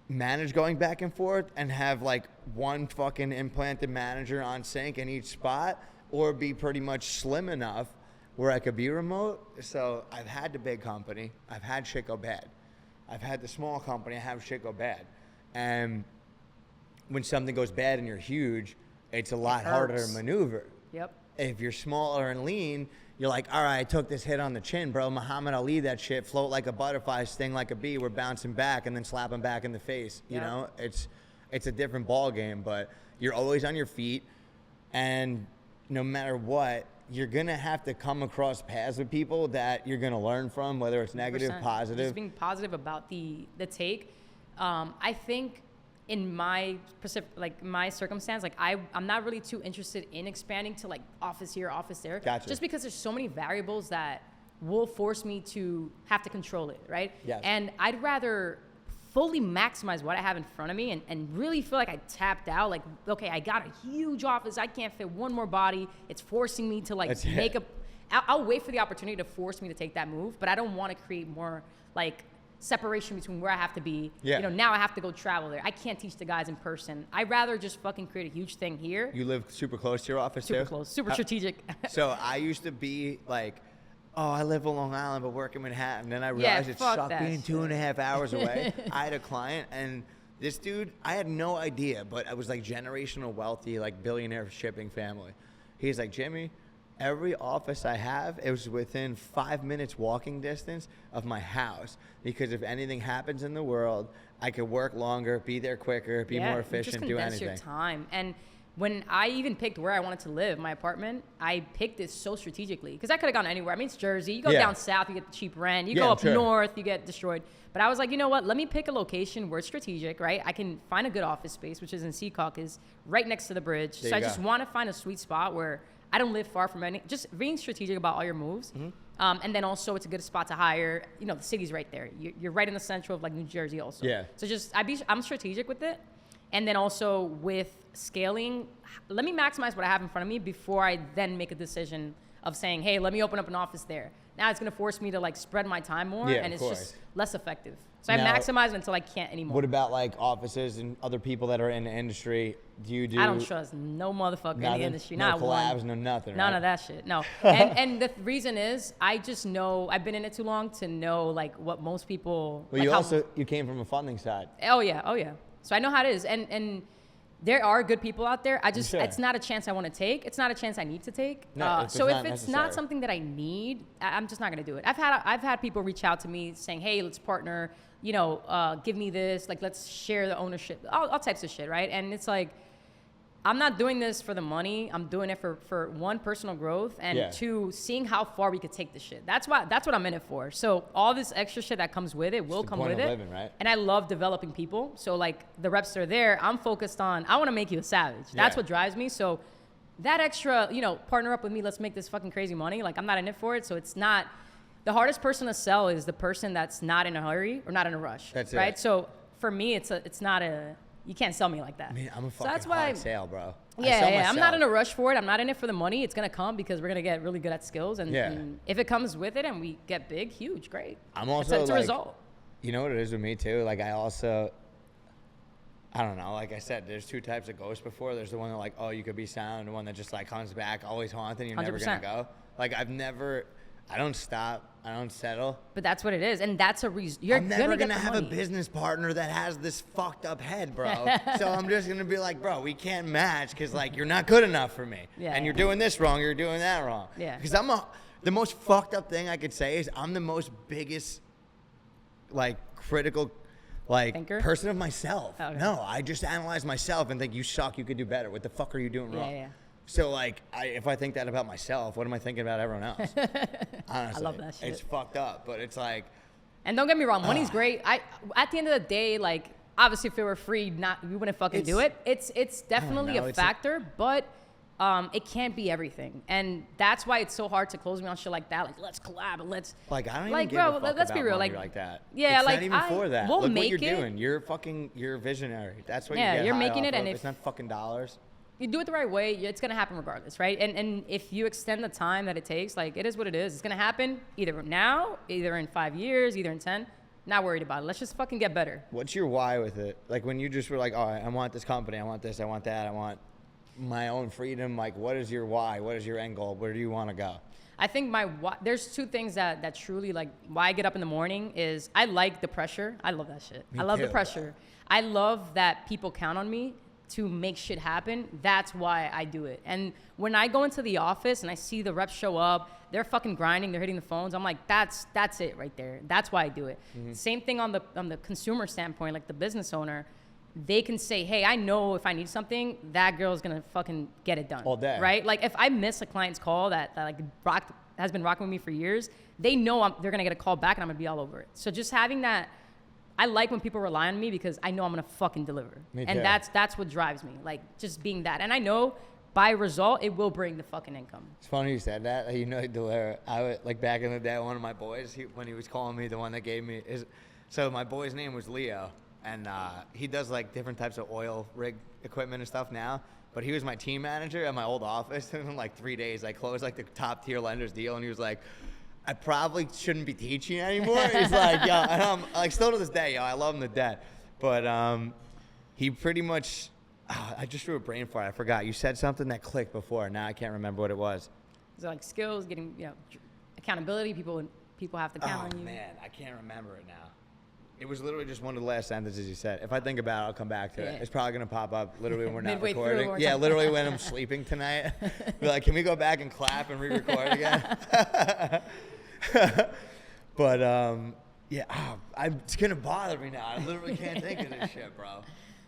manage going back and forth and have like one fucking implanted manager on sync in each spot, or be pretty much slim enough where I could be remote. So I've had the big company, I've had shit go bad. I've had the small company, I have shit go bad. And when something goes bad and you're huge, it's a lot harder to maneuver. Yep. If you're smaller and lean, you're like, all right, I took this hit on the chin, bro. Muhammad Ali, that shit, float like a butterfly, sting like a bee. We're bouncing back and then slap him back in the face. You know, it's a different ball game, but you're always on your feet, and no matter what, you're gonna have to come across paths with people that you're gonna learn from, whether it's negative, 100%. positive. Just being positive about the take. I think in my my circumstance, like I'm not really too interested in expanding to like office here, office there. Gotcha. Just because there's so many variables that will force me to have to control it, right? Yes. And I'd rather fully maximize what I have in front of me and really feel like I tapped out. Like, okay, I got a huge office. I can't fit one more body. It's forcing me to like I'll wait for the opportunity to force me to take that move, but I don't want to create more like separation between where I have to be. Yeah. You know, now I have to go travel there. I can't teach the guys in person. I'd rather just fucking create a huge thing here. You live super close to your office too? Super close, super strategic. So I used to be like, oh, I live on Long Island, but work in Manhattan. Then I realized it sucked being 2.5 hours away. I had a client, and this dude, I had no idea, but I was like generational wealthy, like billionaire shipping family. He's like, Jimmy, every office I have is within 5 minutes walking distance of my house, because if anything happens in the world, I could work longer, be there quicker, be more efficient, do anything. Just condense your time. And when I even picked where I wanted to live, my apartment, I picked it so strategically because I could have gone anywhere. I mean, it's Jersey. You go down south, you get the cheap rent. You go up north, you get destroyed. But I was like, you know what? Let me pick a location where it's strategic, right? I can find a good office space, which is in Secaucus, right next to the bridge. So I just want to find a sweet spot where I don't live far from any. Just being strategic about all your moves. Mm-hmm. And then also it's a good spot to hire. You know, the city's right there. You're right in the center of like New Jersey also. Yeah. So just I'm strategic with it. And then also with scaling, let me maximize what I have in front of me before I then make a decision of saying, hey, let me open up an office there. Now it's going to force me to like spread my time more, and it's just less effective. So I maximize until I can't anymore. What about like offices and other people that are in the industry? Do you do? I don't trust no motherfucker in the industry. No not collabs, one. no nothing. None right? of that shit. No. And the reason is I just know I've been in it too long to know like what most people. Well, like you came from a funding side. Oh yeah. So I know how it is, and there are good people out there. It's not a chance I want to take. It's not a chance I need to take. No, so if it's not something that I need, I'm just not going to do it. I've had people reach out to me saying, hey, let's partner, you know, give me this, like, let's share the ownership, all types of shit, right? And it's like, I'm not doing this for the money. I'm doing it for one, personal growth, and two, seeing how far we could take this shit. That's what I'm in it for. So all this extra shit that comes with it will come with it. Living, right? And I love developing people. So like the reps that are there, I'm focused on, I want to make you a savage. That's what drives me. So that extra, you know, partner up with me. Let's make this fucking crazy money. Like I'm not in it for it. So it's not, the hardest person to sell is the person that's not in a hurry or not in a rush. That's right. It. So for me, it's not a, you can't sell me like that. I mean, I'm a fucking hard sale, bro. Yeah. I'm not in a rush for it. I'm not in it for the money. It's going to come because we're going to get really good at skills. And if it comes with it and we get big, huge, great. I'm also it's a result. You know what it is with me, too? Like, I don't know. Like I said, there's two types of ghosts before. There's the one that, like, oh, you could be sound. The one that just, like, comes back, always haunting. You're 100%. Never going to go. Like, I don't stop. I don't settle. But that's what it is. And that's a reason. I'm never going to have a business partner that has this fucked up head, bro. So I'm just going to be like, bro, we can't match because, like, you're not good enough for me. And you're doing this wrong. You're doing that wrong. Yeah. Because the most fucked up thing I could say is I'm the most biggest, like, critical, like, thinker? Person of myself. Okay. No, I just analyze myself and think, you suck. You could do better. What the fuck are you doing wrong? Yeah. So, like, if I think that about myself, what am I thinking about everyone else? Honestly, I love that shit. It's fucked up, but it's like... And don't get me wrong, money's great. At the end of the day, like, obviously if it were free, we wouldn't fucking do it. It's definitely a factor, but it can't be everything. And that's why it's so hard to close me on shit like that. Like, let's collab and let's... Like, I don't even give a fuck let's be real. Like that. Yeah, it's like... not even for that. We'll Look make what you're doing. You're a visionary. That's what you get you're high making off it, and it's not fucking dollars. you do it the right way, it's gonna happen regardless, right? And if you extend the time that it takes, like, it is what it is. It's gonna happen either now, either in 5 years, either in 10. Not worried about it. Let's just fucking get better. What's your why with it? Like when you just were like, all right, I want this company, I want this, I want that, I want my own freedom. Like, what is your why? What is your end goal? Where do you want to go? I think there's two things that truly, like, why I get up in the morning is I like the pressure. I love that shit. I love the pressure. I love that people count on me to make shit happen. That's why I do it. And when I go into the office and I see the reps show up, they're fucking grinding, they're hitting the phones, I'm like, that's it right there. That's why I do it. Same thing on the consumer standpoint, like the business owner. They can say, hey, I know if I need something, that girl's gonna fucking get it done. All day. Right? Like if I miss a client's call that like has been rocking with me for years, they know they're gonna get a call back and I'm gonna be all over it. So just having that, I like when people rely on me because I know I'm gonna fucking deliver. Me too. And that's what drives me. Like just being that. And I know by result, it will bring the fucking income. It's funny you said that. You know, deliver. I would, like back in the day, one of my boys, when he was calling me, the one that gave me so my boy's name was Leo, and he does like different types of oil rig equipment and stuff now. But he was my team manager at my old office, and in like 3 days, I closed like the top tier lenders deal, and he was like, I probably shouldn't be teaching anymore. He's like, yo, and I'm like, still to this day, yo, I love him to death. But he pretty much, I just threw a brain fart. I forgot. You said something that clicked before. Now I can't remember what it was. So like skills, getting, accountability. People have to count on you. Oh man, I can't remember it now. It was literally just one of the last sentences you said. If I think about it, I'll come back to it. It's probably gonna pop up literally when we're not Midway recording. through Yeah, literally when I'm sleeping tonight. Be like, can we go back and clap and re-record again? But it's gonna bother me now. I literally can't think of this shit, bro.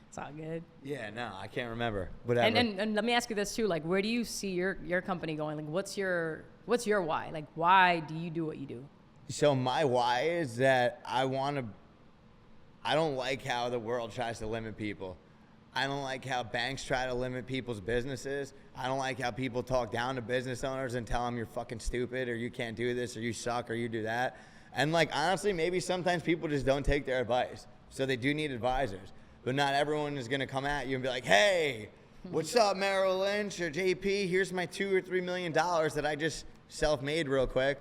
It's all good. Yeah, no, I can't remember. Whatever. And let me ask you this too. Like, where do you see your company going? Like, what's your why? Like, why do you do what you do? So my why is that I don't like how the world tries to limit people. I don't like how banks try to limit people's businesses. I don't like how people talk down to business owners and tell them you're fucking stupid or you can't do this or you suck or you do that. And like, honestly, maybe sometimes people just don't take their advice. So they do need advisors. But not everyone is going to come at you and be like, hey, what's up, Merrill Lynch or JP? Here's my $2 or $3 million that I just self-made real quick.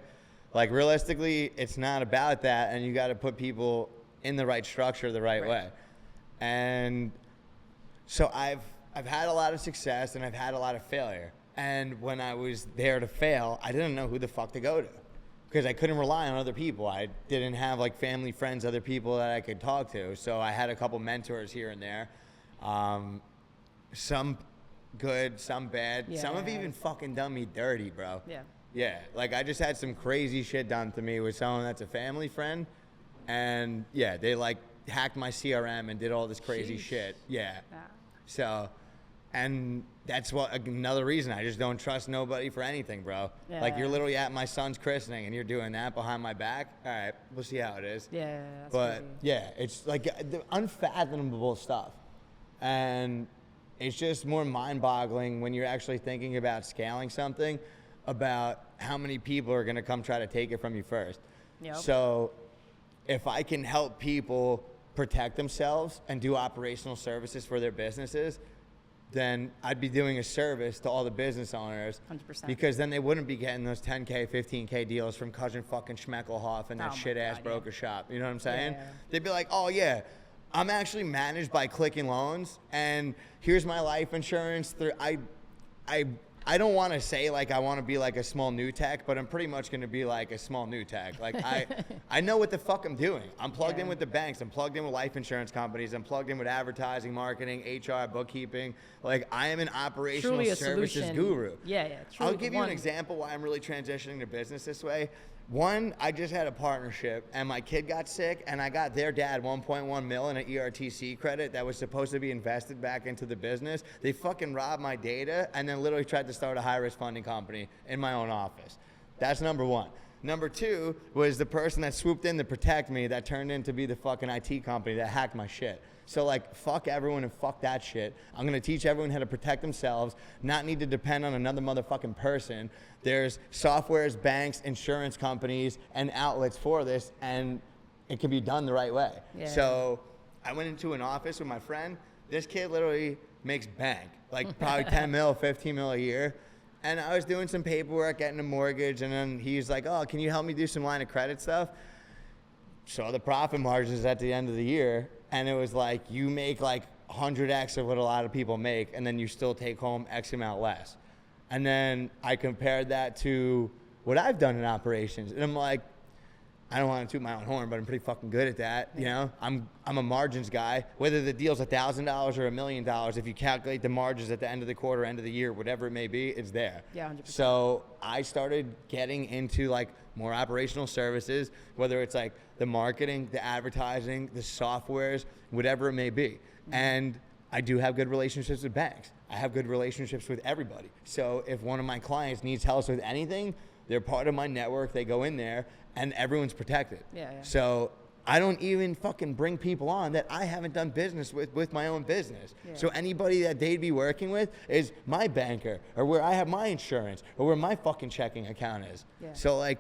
Like, realistically, it's not about that, and you got to put people in the right structure the right way. And so I've had a lot of success, and I've had a lot of failure. And when I was there to fail, I didn't know who the fuck to go to because I couldn't rely on other people. I didn't have, like, family, friends, other people that I could talk to. So I had a couple mentors here and there. Some good, some bad. Yeah. Some have even fucking done me dirty, bro. Yeah. Yeah, like I just had some crazy shit done to me with someone that's a family friend, and yeah, they like hacked my CRM and did all this crazy shit. Yeah. So, and that's another reason I just don't trust nobody for anything, bro. Yeah. Like you're literally at my son's christening and you're doing that behind my back. All right, we'll see how it is. Yeah. That's but crazy. Yeah, it's like the unfathomable stuff, and it's just more mind-boggling when you're actually thinking about scaling something, about how many people are going to come try to take it from you first. Yep. So if I can help people protect themselves and do operational services for their businesses, then I'd be doing a service to all the business owners. 100%. Because then they wouldn't be getting those 10K, 15K deals from cousin fucking Schmeckelhoff and that shit-ass broker shop. You know what I'm saying? Yeah. They'd be like, oh, yeah, I'm actually managed by Clicking Loans, and here's my life insurance. I don't want to say like I want to be like a small new tech, but I'm pretty much going to be like a small new tech. Like I know what the fuck I'm doing. I'm plugged in with the banks. I'm plugged in with life insurance companies. I'm plugged in with advertising, marketing, HR, bookkeeping. Like I am an operational services guru. Yeah. I'll give you an example why I'm really transitioning to business this way. One, I just had a partnership and my kid got sick and I got their dad 1.1 mil in an ERTC credit that was supposed to be invested back into the business. They fucking robbed my data and then literally tried to start a high-risk funding company in my own office. That's number one. Number two was the person that swooped in to protect me that turned in to be the fucking IT company that hacked my shit. So like, fuck everyone and fuck that shit. I'm gonna teach everyone how to protect themselves, not need to depend on another motherfucking person. There's softwares, banks, insurance companies, and outlets for this, and it can be done the right way. Yeah. So I went into an office with my friend. This kid literally makes bank. like probably 10 mil, 15 mil a year. And I was doing some paperwork, getting a mortgage, and then he's like, oh, can you help me do some line of credit stuff? So the profit margins at the end of the year, and it was like, you make like 100x of what a lot of people make, and then you still take home X amount less. And then I compared that to what I've done in operations, and I'm like, I don't want to toot my own horn, but I'm pretty fucking good at that. You know, I'm a margins guy. Whether the deal's $1,000 or $1 million, if you calculate the margins at the end of the quarter, end of the year, whatever it may be, it's there. Yeah, 100%. So I started getting into like more operational services, whether it's like the marketing, the advertising, the softwares, whatever it may be. And I do have good relationships with banks. I have good relationships with everybody. So if one of my clients needs help with anything, they're part of my network. They go in there, and everyone's protected. Yeah. So I don't even fucking bring people on that I haven't done business with my own business. Yeah. So anybody that they'd be working with is my banker, or where I have my insurance, or where my fucking checking account is. Yeah. So like,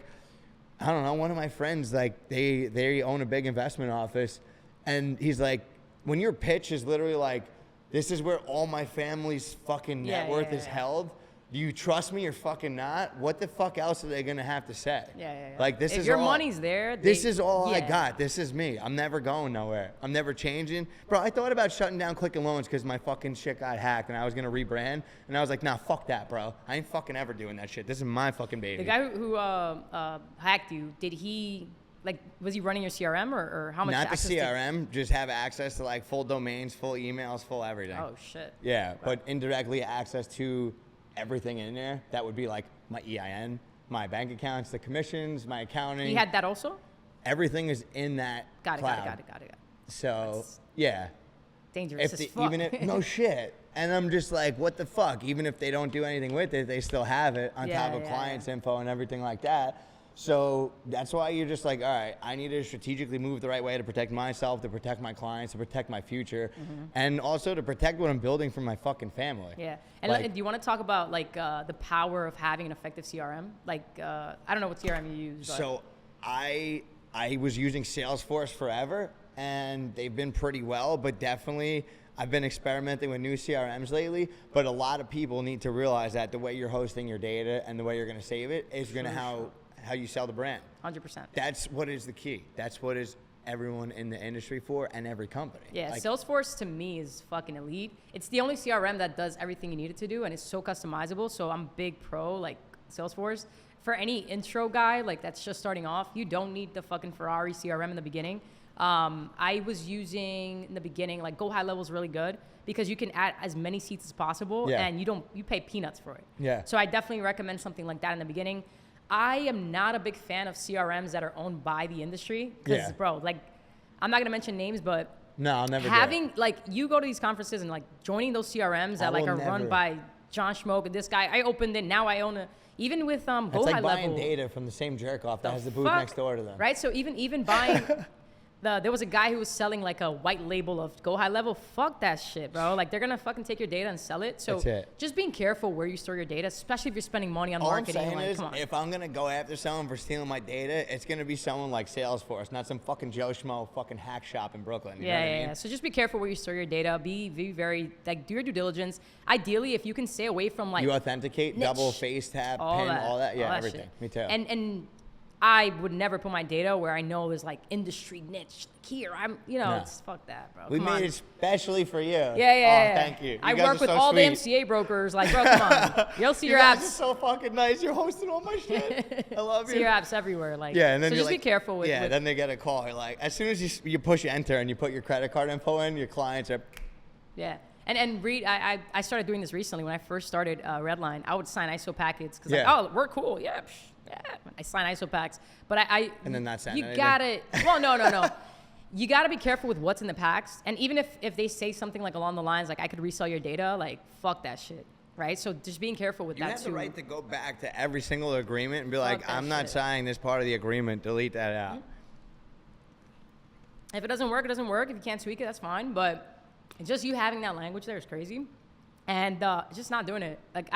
I don't know, one of my friends, like they own a big investment office, and he's like, when your pitch is literally like, this is where all my family's fucking net worth is held. Do you trust me or fucking not? What the fuck else are they gonna have to say? Yeah. Like this if is your all, money's there. This is all I got. This is me. I'm never going nowhere. I'm never changing. Bro, I thought about shutting down Quicken Loans because my fucking shit got hacked and I was gonna rebrand. And I was like, nah, fuck that, bro. I ain't fucking ever doing that shit. This is my fucking baby. The guy who hacked you, did he, like, was he running your CRM or how much Not the access CRM, just have access to like full domains, full emails, full everything. Oh, shit. Yeah, but indirectly access to everything in there. That would be like my EIN, my bank accounts, the commissions, my accounting. He had that also? Everything is in that cloud. Got it. So, That's yeah. Dangerous as fuck. Even if, no shit. And I'm just like, what the fuck? Even if they don't do anything with it, they still have it on top of clients' info and everything like that. So that's why you're just like, all right, I need to strategically move the right way to protect myself, to protect my clients, to protect my future, and also to protect what I'm building for my fucking family. Yeah. And like, do you want to talk about like the power of having an effective CRM? Like, I don't know what CRM you use. But. So I was using Salesforce forever, and they've been pretty well, but definitely I've been experimenting with new CRMs lately, but a lot of people need to realize that the way you're hosting your data and the way you're going to save it is going to how you sell the brand. 100%. That's what is the key. That's what is everyone in the industry for, and every company. Yeah, like, Salesforce to me is fucking elite. It's the only CRM that does everything you need it to do, and it's so customizable. So I'm big pro like Salesforce. For any intro guy like that's just starting off, you don't need the fucking Ferrari CRM in the beginning. I was using in the beginning like Go High Level is really good because you can add as many seats as possible, and you pay peanuts for it. Yeah. So I definitely recommend something like that in the beginning. I am not a big fan of CRMs that are owned by the industry. Because, bro, like, I'm not going to mention names, but no, I'll never having, like, you go to these conferences and, like, joining those CRMs that, like, are run by John Schmoke and this guy. I opened it. Now I own a, even with Go High Level. It's like buying data from the same jerk-off that has the booth next door to them. Right? So even buying... There was a guy who was selling like a white label of Go High Level. Fuck that shit, bro. Like they're gonna fucking take your data and sell it. So just being careful where you store your data, especially if you're spending money on marketing. All I'm saying like, is, come on. if I'm gonna go after someone for stealing my data, it's gonna be someone like Salesforce, not some fucking Joe Schmo fucking hack shop in Brooklyn. You know what I mean? So just be careful where you store your data. Be very like do your due diligence. Ideally, if you can stay away from like you authenticate, double face tap, PIN, all that. Yeah, everything. Shit. Me too. And I would never put my data where I know is like industry niche. Like here, it's fuck that, bro. We made it especially for you. Yeah. Oh, thank you. I work with all the MCA brokers. Like, bro, come on. You'll see your apps. You're so fucking nice. You're hosting all my shit. I love you. See your apps everywhere. Like, and then so just like, be careful with. Then they get a call. You're like, as soon as you push enter and you put your credit card info in, your clients are. Yeah. And Reed, I started doing this recently. When I first started Redline, I would sign ISO packets because like, oh, we're cool. Yeah. I sign ISO packs, but and then not sign. You gotta. Well, no. You gotta be careful with what's in the packs, and even if they say something like along the lines like I could resell your data, like fuck that shit, right? So just being careful with that too. You have the right to go back to every single agreement and be like, I'm not signing this part of the agreement. Delete that out. If it doesn't work, it doesn't work. If you can't tweak it, that's fine. But just you having that language there is crazy. And just not doing it. Like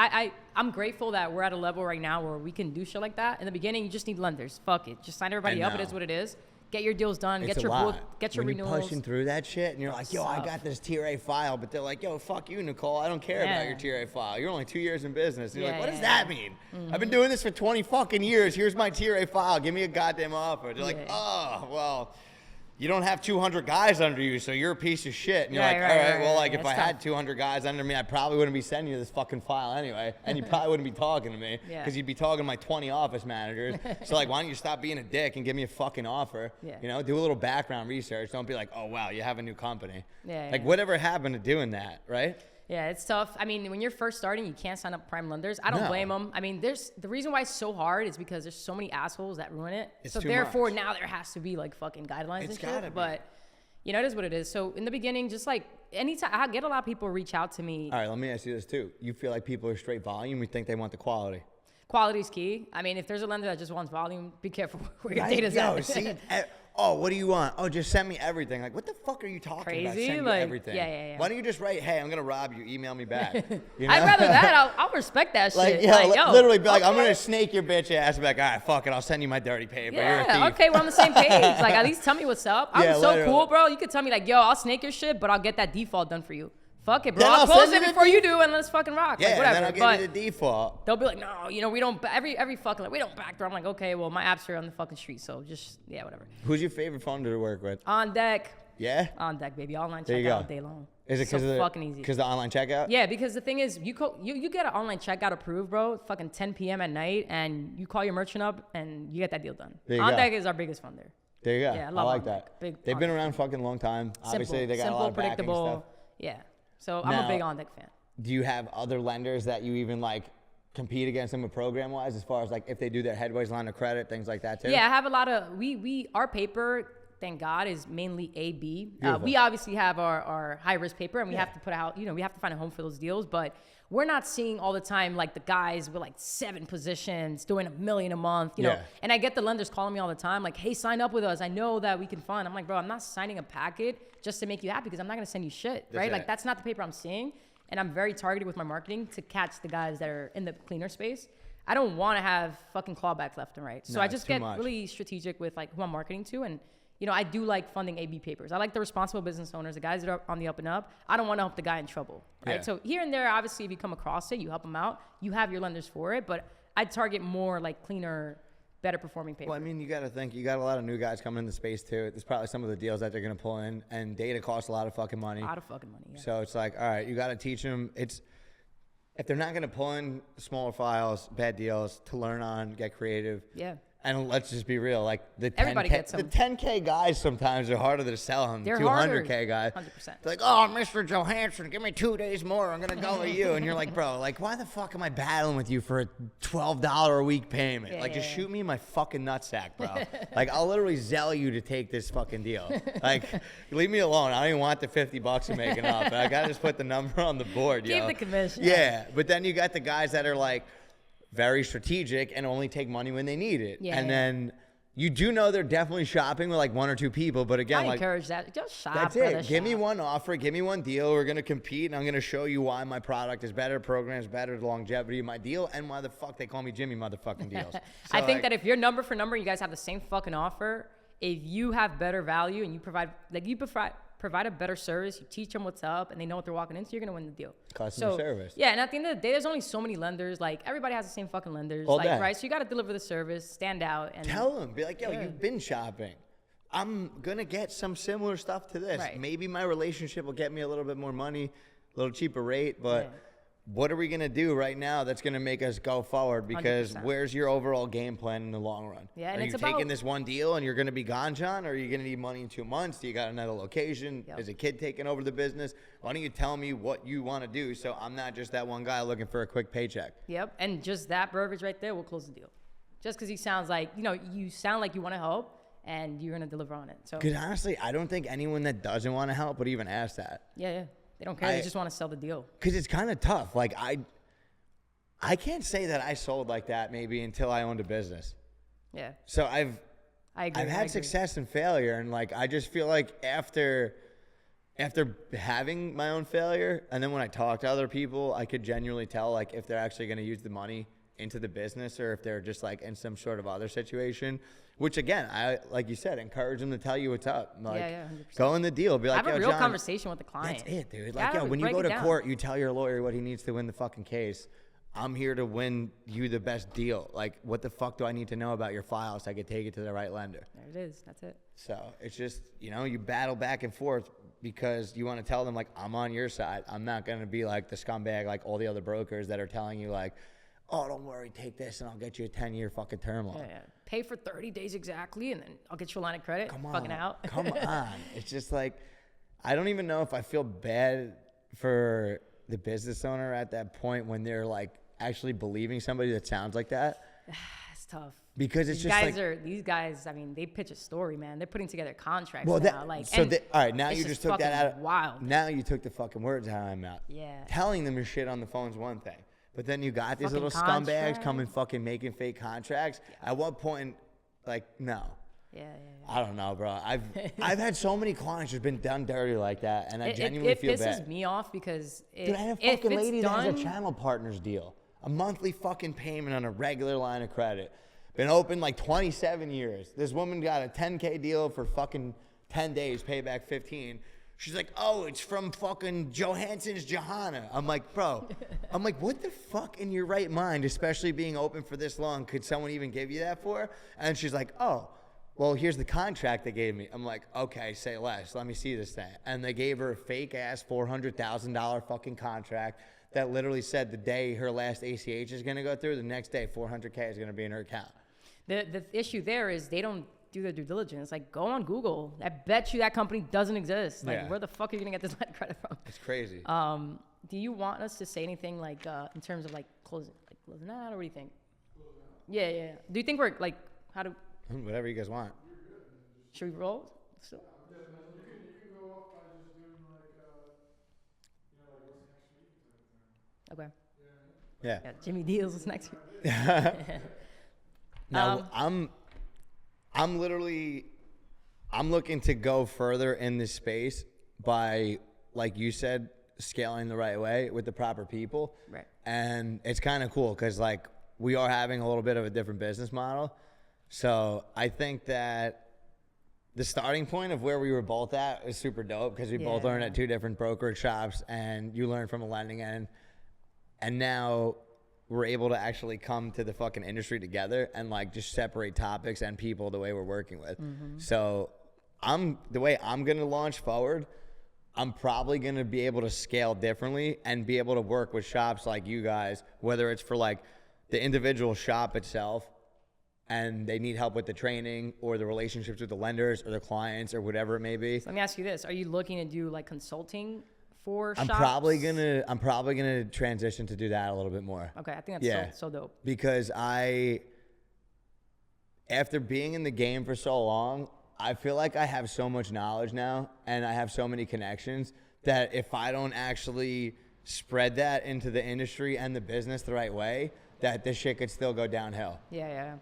I'm grateful that we're at a level right now where we can do shit like that. In the beginning, you just need lenders. Fuck it. Just sign everybody up. It is what it is. get your deals done, It's get a your lot. get your when you're renewals. pushing through that shit, and you're like, yo, I Tough. got this Tier A file, but they're like, yo, fuck you, Nicole. I don't care about Yeah. your Tier A file. You're only 2 years in business. And you're Yeah, like, what does yeah, that mean? I've been doing this for 20 fucking years. Here's my Tier A file. Give me a goddamn offer. They're like, Yeah. oh, well, you don't have 200 guys under you, so you're a piece of shit. And you're Right, like, right, all right, right, well, right, like, yeah, if I it's had tough. 200 guys under me, I probably wouldn't be sending you this fucking file anyway. And you probably wouldn't be talking to me Yeah. because you'd be talking to my 20 office managers. So, like, why don't you stop being a dick and give me a fucking offer? Yeah. You know, do a little background research. Don't be like, oh, wow, you have a new company. Yeah, Like, yeah. whatever happened to doing that, right? Yeah, it's tough. I mean, when you're first starting, you can't sign up prime lenders. I don't No. blame them. I mean, the reason why it's so hard is because there's so many assholes that ruin it. It's so too therefore, much. now there has to be like fucking guidelines It's and gotta shit. be. But you know, it is what it is. So in the beginning, just like anytime, I get a lot of people reach out to me. All right, let me ask you this, too. You feel like people are straight volume? You think they want the quality? Quality's key. I mean, if there's a lender that just wants volume, be careful where your Right? data's Yo, at. see? Oh, what do you want? Oh, just send me everything. Like, what the fuck are you talking about? Crazy? Send you Like, everything. yeah. Why don't you just write, hey, I'm going to rob you. Email me back. You know? I'd rather that. I'll respect that Like, shit. yeah, yo, literally be like, I'm okay. going to snake your bitch ass. Be like, all right, fuck it. I'll send you my dirty paper. You're a Yeah, thief. okay, we're on the same page. Like, at least tell me what's up. I'm Yeah, so literally. cool, bro. You could tell me, like, yo, I'll snake your shit, but I'll get that default done for you. Fuck it, bro. Then I'll I'll close send it you the before you do, and let's fucking rock. Yeah, like, whatever. and then I'll but give you the default. they'll be like, no, you know, we don't. Every fucking, like, we don't backdoor. I'm like, okay, well, my apps are on the fucking street, so just, yeah, whatever. Who's your favorite funder to work with? On deck. Yeah? On deck, baby. Online There you checkout go. all day long. Is it so because of fucking easy? Because the online checkout? Yeah, because the thing is, you get an online checkout approved, bro, fucking 10 p.m. at night, and you call your merchant up, and you get that deal done. There you On go. deck is our biggest funder. There you go. Yeah, I I love like On that. Deck. Big They've On been Deck. around a fucking long time. Obviously, they got a lot of backing predictable. stuff. Yeah. So I'm Now- a big On Deck fan. Do you have other lenders that you even like compete against them with program wise, as far as like if they do their headways line of credit, things like that too? Yeah, I have a lot of our paper, thank God, is mainly A, B. Beautiful. We obviously have our high risk paper, and we have to put out, we have to find a home for those deals, but we're not seeing all the time like the guys with like 7 positions doing $1 million a month, you know. Yeah. And I get the lenders calling me all the time, like, hey, sign up with us. I know that we can fund. I'm like, bro, I'm not signing a packet just to make you happy because I'm not gonna send you shit, right? it. Like that's not the paper I'm seeing. And I'm very targeted with my marketing to catch the guys that are in the cleaner space. I don't want to have fucking clawbacks left and right. So No, I it's just too get much. really strategic with like who I'm marketing to. And, I do like funding AB papers. I like the responsible business owners, the guys that are on the up and up. I don't want to help the guy in trouble, right? Yeah. So here and there, obviously, if you come across it, you help them out. You have your lenders for it. But I target more like cleaner, better performing paper. Well, I mean, you got to think, you got a lot of new guys coming in the space too. There's probably some of the deals that they're going to pull in, and data costs a lot of fucking money. A lot of fucking money, yeah. So it's like, all right, you got to teach them. If they're not going to pull in smaller files, bad deals to learn on, get creative. Yeah. And let's just be real, like the Everybody 10K, gets the them. 10K guys sometimes are harder to sell than They're 200K guys. 100%. They're like, oh, Mr. Johansson, give me 2 days more. I'm going to go with you. And you're like, bro, like, why the fuck am I battling with you for a $12 a week payment? Yeah, like, just yeah. shoot me in my fucking nutsack, bro. Like, I'll literally zell you to take this fucking deal. Like, leave me alone. I don't even want the $50 you're making off. I got to just put the number on the board, Keep yo. the commission. Yeah, but then you got the guys that are like very strategic and only take money when they need it. Yeah, and yeah. then you do know they're definitely shopping with like 1 or 2 people, but again, I like encourage that. Just shop, that's brother, it. Give me shop. one offer, give me one deal. We're gonna compete, and I'm gonna show you why my product is better, program's better, the longevity of my deal, and why the fuck they call me Jimmy motherfucking deals. I So, think like, that if you're number for number, you guys have the same fucking offer. If you have better value and you provide a better service, you teach them what's up, and they know what they're walking into, you're gonna win the deal. Customer service. Yeah, and at the end of the day, there's only so many lenders. Like everybody has the same fucking lenders, All like day. right. So you got to deliver the service, stand out, and tell them, be like, yo, Yeah. you've been shopping. I'm gonna get some similar stuff to this. Right. Maybe my relationship will get me a little bit more money, a little cheaper rate, but Yeah. what are we gonna do right now that's gonna make us go forward? Because 100%. where's your overall game plan in the long run? Yeah, and are it's you about- taking this one deal and you're gonna be gone, John? Or are you gonna need money in 2 months? Do you got another location? Yep. Is a kid taking over the business? Why don't you tell me what you want to do so I'm not just that one guy looking for a quick paycheck? Yep, and just that verbiage right there will close the deal. Just because he sounds like you sound like you want to help, and you're gonna deliver on it. So Because honestly, I don't think anyone that doesn't want to help would even ask that. yeah, they don't care. They just want to sell the deal. Because it's kind of tough. Like, I can't say that I sold like that maybe until I owned a business. Yeah, So I agree. I've I had agree. success and failure, and like I just feel like after having my own failure, and then when I talk to other people, I could genuinely tell like if they're actually going to use the money into the business or if they're just like in some sort of other situation, which again, I, like you said, encourage them to tell you what's up. Like, yeah, 100%. go in the deal. Be like, have a yo, real John, conversation with the client. that's it, dude. Like, Yeah, yo, when you break go it to down. court, you tell your lawyer what he needs to win the fucking case. I'm here to win you the best deal. Like, what the fuck do I need to know about your file so I could take it to the right lender? There it is. That's it. So it's just, you know, you battle back and forth because you want to tell them, like, I'm on your side. I'm not going to be like the scumbag like all the other brokers that are telling you, like, oh, don't worry, take this and I'll get you a 10-year fucking term loan. Yeah. Pay for 30 days exactly, and then I'll get you a line of credit. Come on. Fucking out. Come on. It's just like, I don't even know if I feel bad for the business owner at that point when they're like actually believing somebody that sounds like that. It's tough. Because it's these just guys like, these guys, I mean, they pitch a story, man. They're putting together contracts well, now. Like, so and all right, now it's you just took that fucking out. Wild. Now you took the fucking words out of my mouth. Yeah. Telling them your shit on the phone's one thing, but then you got these Fucking little scumbags contract. coming fucking making fake contracts. At what point, like, no. Yeah. I don't know, bro. I've had so many clients just been done dirty like that, and I genuinely feel bad. It pisses me off because Dude, I had a fucking lady that has a channel partners deal. A monthly fucking payment on a regular line of credit. Been open like 27 years. This woman got a 10K deal for fucking 10 days, payback 15. She's like, oh, it's from fucking Johansson's Johanna. I'm like, bro, what the fuck in your right mind, especially being open for this long, could someone even give you that for? And she's like, oh, well, here's the contract they gave me. I'm like, okay, say less. Let me see this thing. And they gave her a fake ass $400,000 fucking contract that literally said the day her last ACH is going to go through, the next day $400K is going to be in her account. The issue there is they don't do their due diligence. Like, go on Google. I bet you that company doesn't exist. Like, where the fuck are you going to get this line of credit from? It's crazy. Do you want us to say anything like in terms of like closing out, or what do you think? Yeah. Do you think we're like, how do? Whatever you guys want. Should we roll? Still? You can go off by just doing like, like what's next week? Okay. Yeah. Jimmy Deals is next week. Now, I'm looking to go further in this space by, like you said, scaling the right way with the proper people. Right. And it's kind of cool because, like, we are having a little bit of a different business model. So I think that the starting point of where we were both at is super dope because we both learned at two different brokerage shops, and you learn from a lending end. And now we're able to actually come to the fucking industry together and like just separate topics and people the way we're working with. Mm-hmm. So the way I'm going to launch forward, I'm probably going to be able to scale differently and be able to work with shops like you guys, whether it's for like the individual shop itself and they need help with the training or the relationships with the lenders or the clients or whatever it may be. So let me ask you this. Are you looking to do like consulting for shops? I'm probably gonna transition to do that a little bit more. Okay, I think that's so dope. Because after being in the game for so long, I feel like I have so much knowledge now and I have so many connections that if I don't actually spread that into the industry and the business the right way, that this shit could still go downhill. Yeah.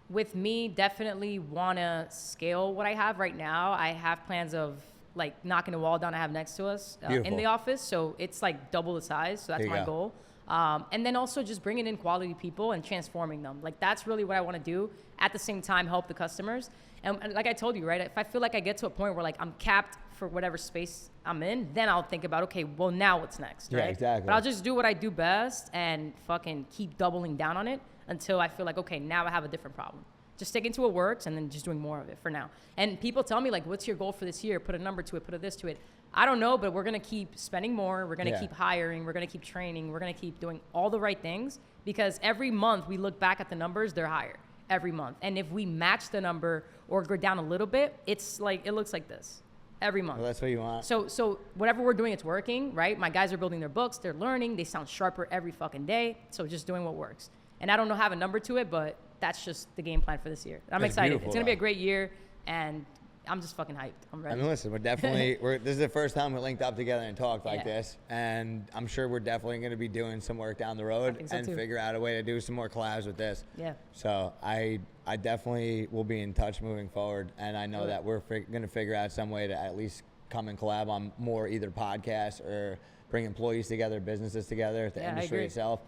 With me, definitely want to scale what I have right now. I have plans of like knocking the wall down I have next to us in the office. So it's like double the size. So that's my goal. And then also just bringing in quality people and transforming them. Like that's really what I want to do. At the same time, help the customers. And like I told you, right? If I feel like I get to a point where like I'm capped for whatever space I'm in, then I'll think about, okay, well now what's next, right? Yeah, exactly. But I'll just do what I do best and fucking keep doubling down on it until I feel like, okay, now I have a different problem. Just sticking to what works and then just doing more of it for now. And people tell me like, what's your goal for this year? Put a number to it, put a this to it. I don't know, but we're going to keep spending more. We're going to keep hiring. We're going to keep training. We're going to keep doing all the right things because every month we look back at the numbers, they're higher every month. And if we match the number or go down a little bit, it's like, it looks like this every month. Well, that's what you want. So whatever we're doing, it's working, right? My guys are building their books. They're learning. They sound sharper every fucking day. So just doing what works. And I don't know have a number to it, but that's just the game plan for this year. I'm excited. It's going to be a great year, and I'm just fucking hyped. I'm ready. I mean, listen, we're definitely, this is the first time we linked up together and talked like this, and I'm sure we're definitely going to be doing some work down the road and figure out a way to do some more collabs with this. Yeah. So I definitely will be in touch moving forward, and I know that we're going to figure out some way to at least come and collab on more either podcasts or bring employees together, businesses together, the industry itself.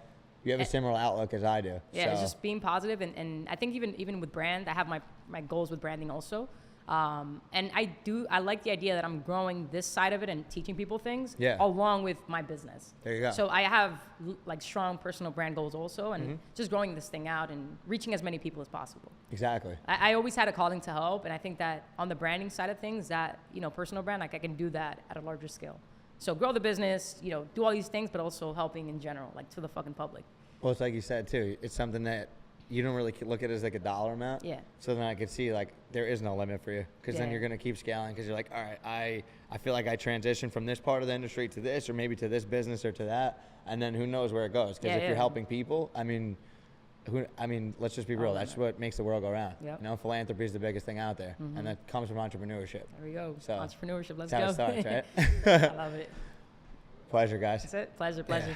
You have a similar outlook as I do. Yeah, so. it's just being positive, and I think even with brand, I have my goals with branding also. And I like the idea that I'm growing this side of it and teaching people things along with my business. There you go. So I have like strong personal brand goals also, and just growing this thing out and reaching as many people as possible. Exactly. I always had a calling to help, and I think that on the branding side of things, that, you know, personal brand, like I can do that at a larger scale. So grow the business, you know, do all these things, but also helping in general, like to the fucking public. Well, it's like you said too. It's something that you don't really look at it as like a dollar amount. Yeah. So then I could see like there is no limit for you, because then Yeah. you're gonna keep scaling, because you're like, all right, I feel like I transitioned from this part of the industry to this, or maybe to this business or to that, and then who knows where it goes? Because if you're helping people, I mean, let's just be real. That's what makes the world go round. Yep. You know, philanthropy is the biggest thing out there, and that comes from entrepreneurship. There we go. So, Entrepreneurship. Let's that's go. how it starts, right? I love it. Pleasure, guys. That's it. Pleasure. Yeah.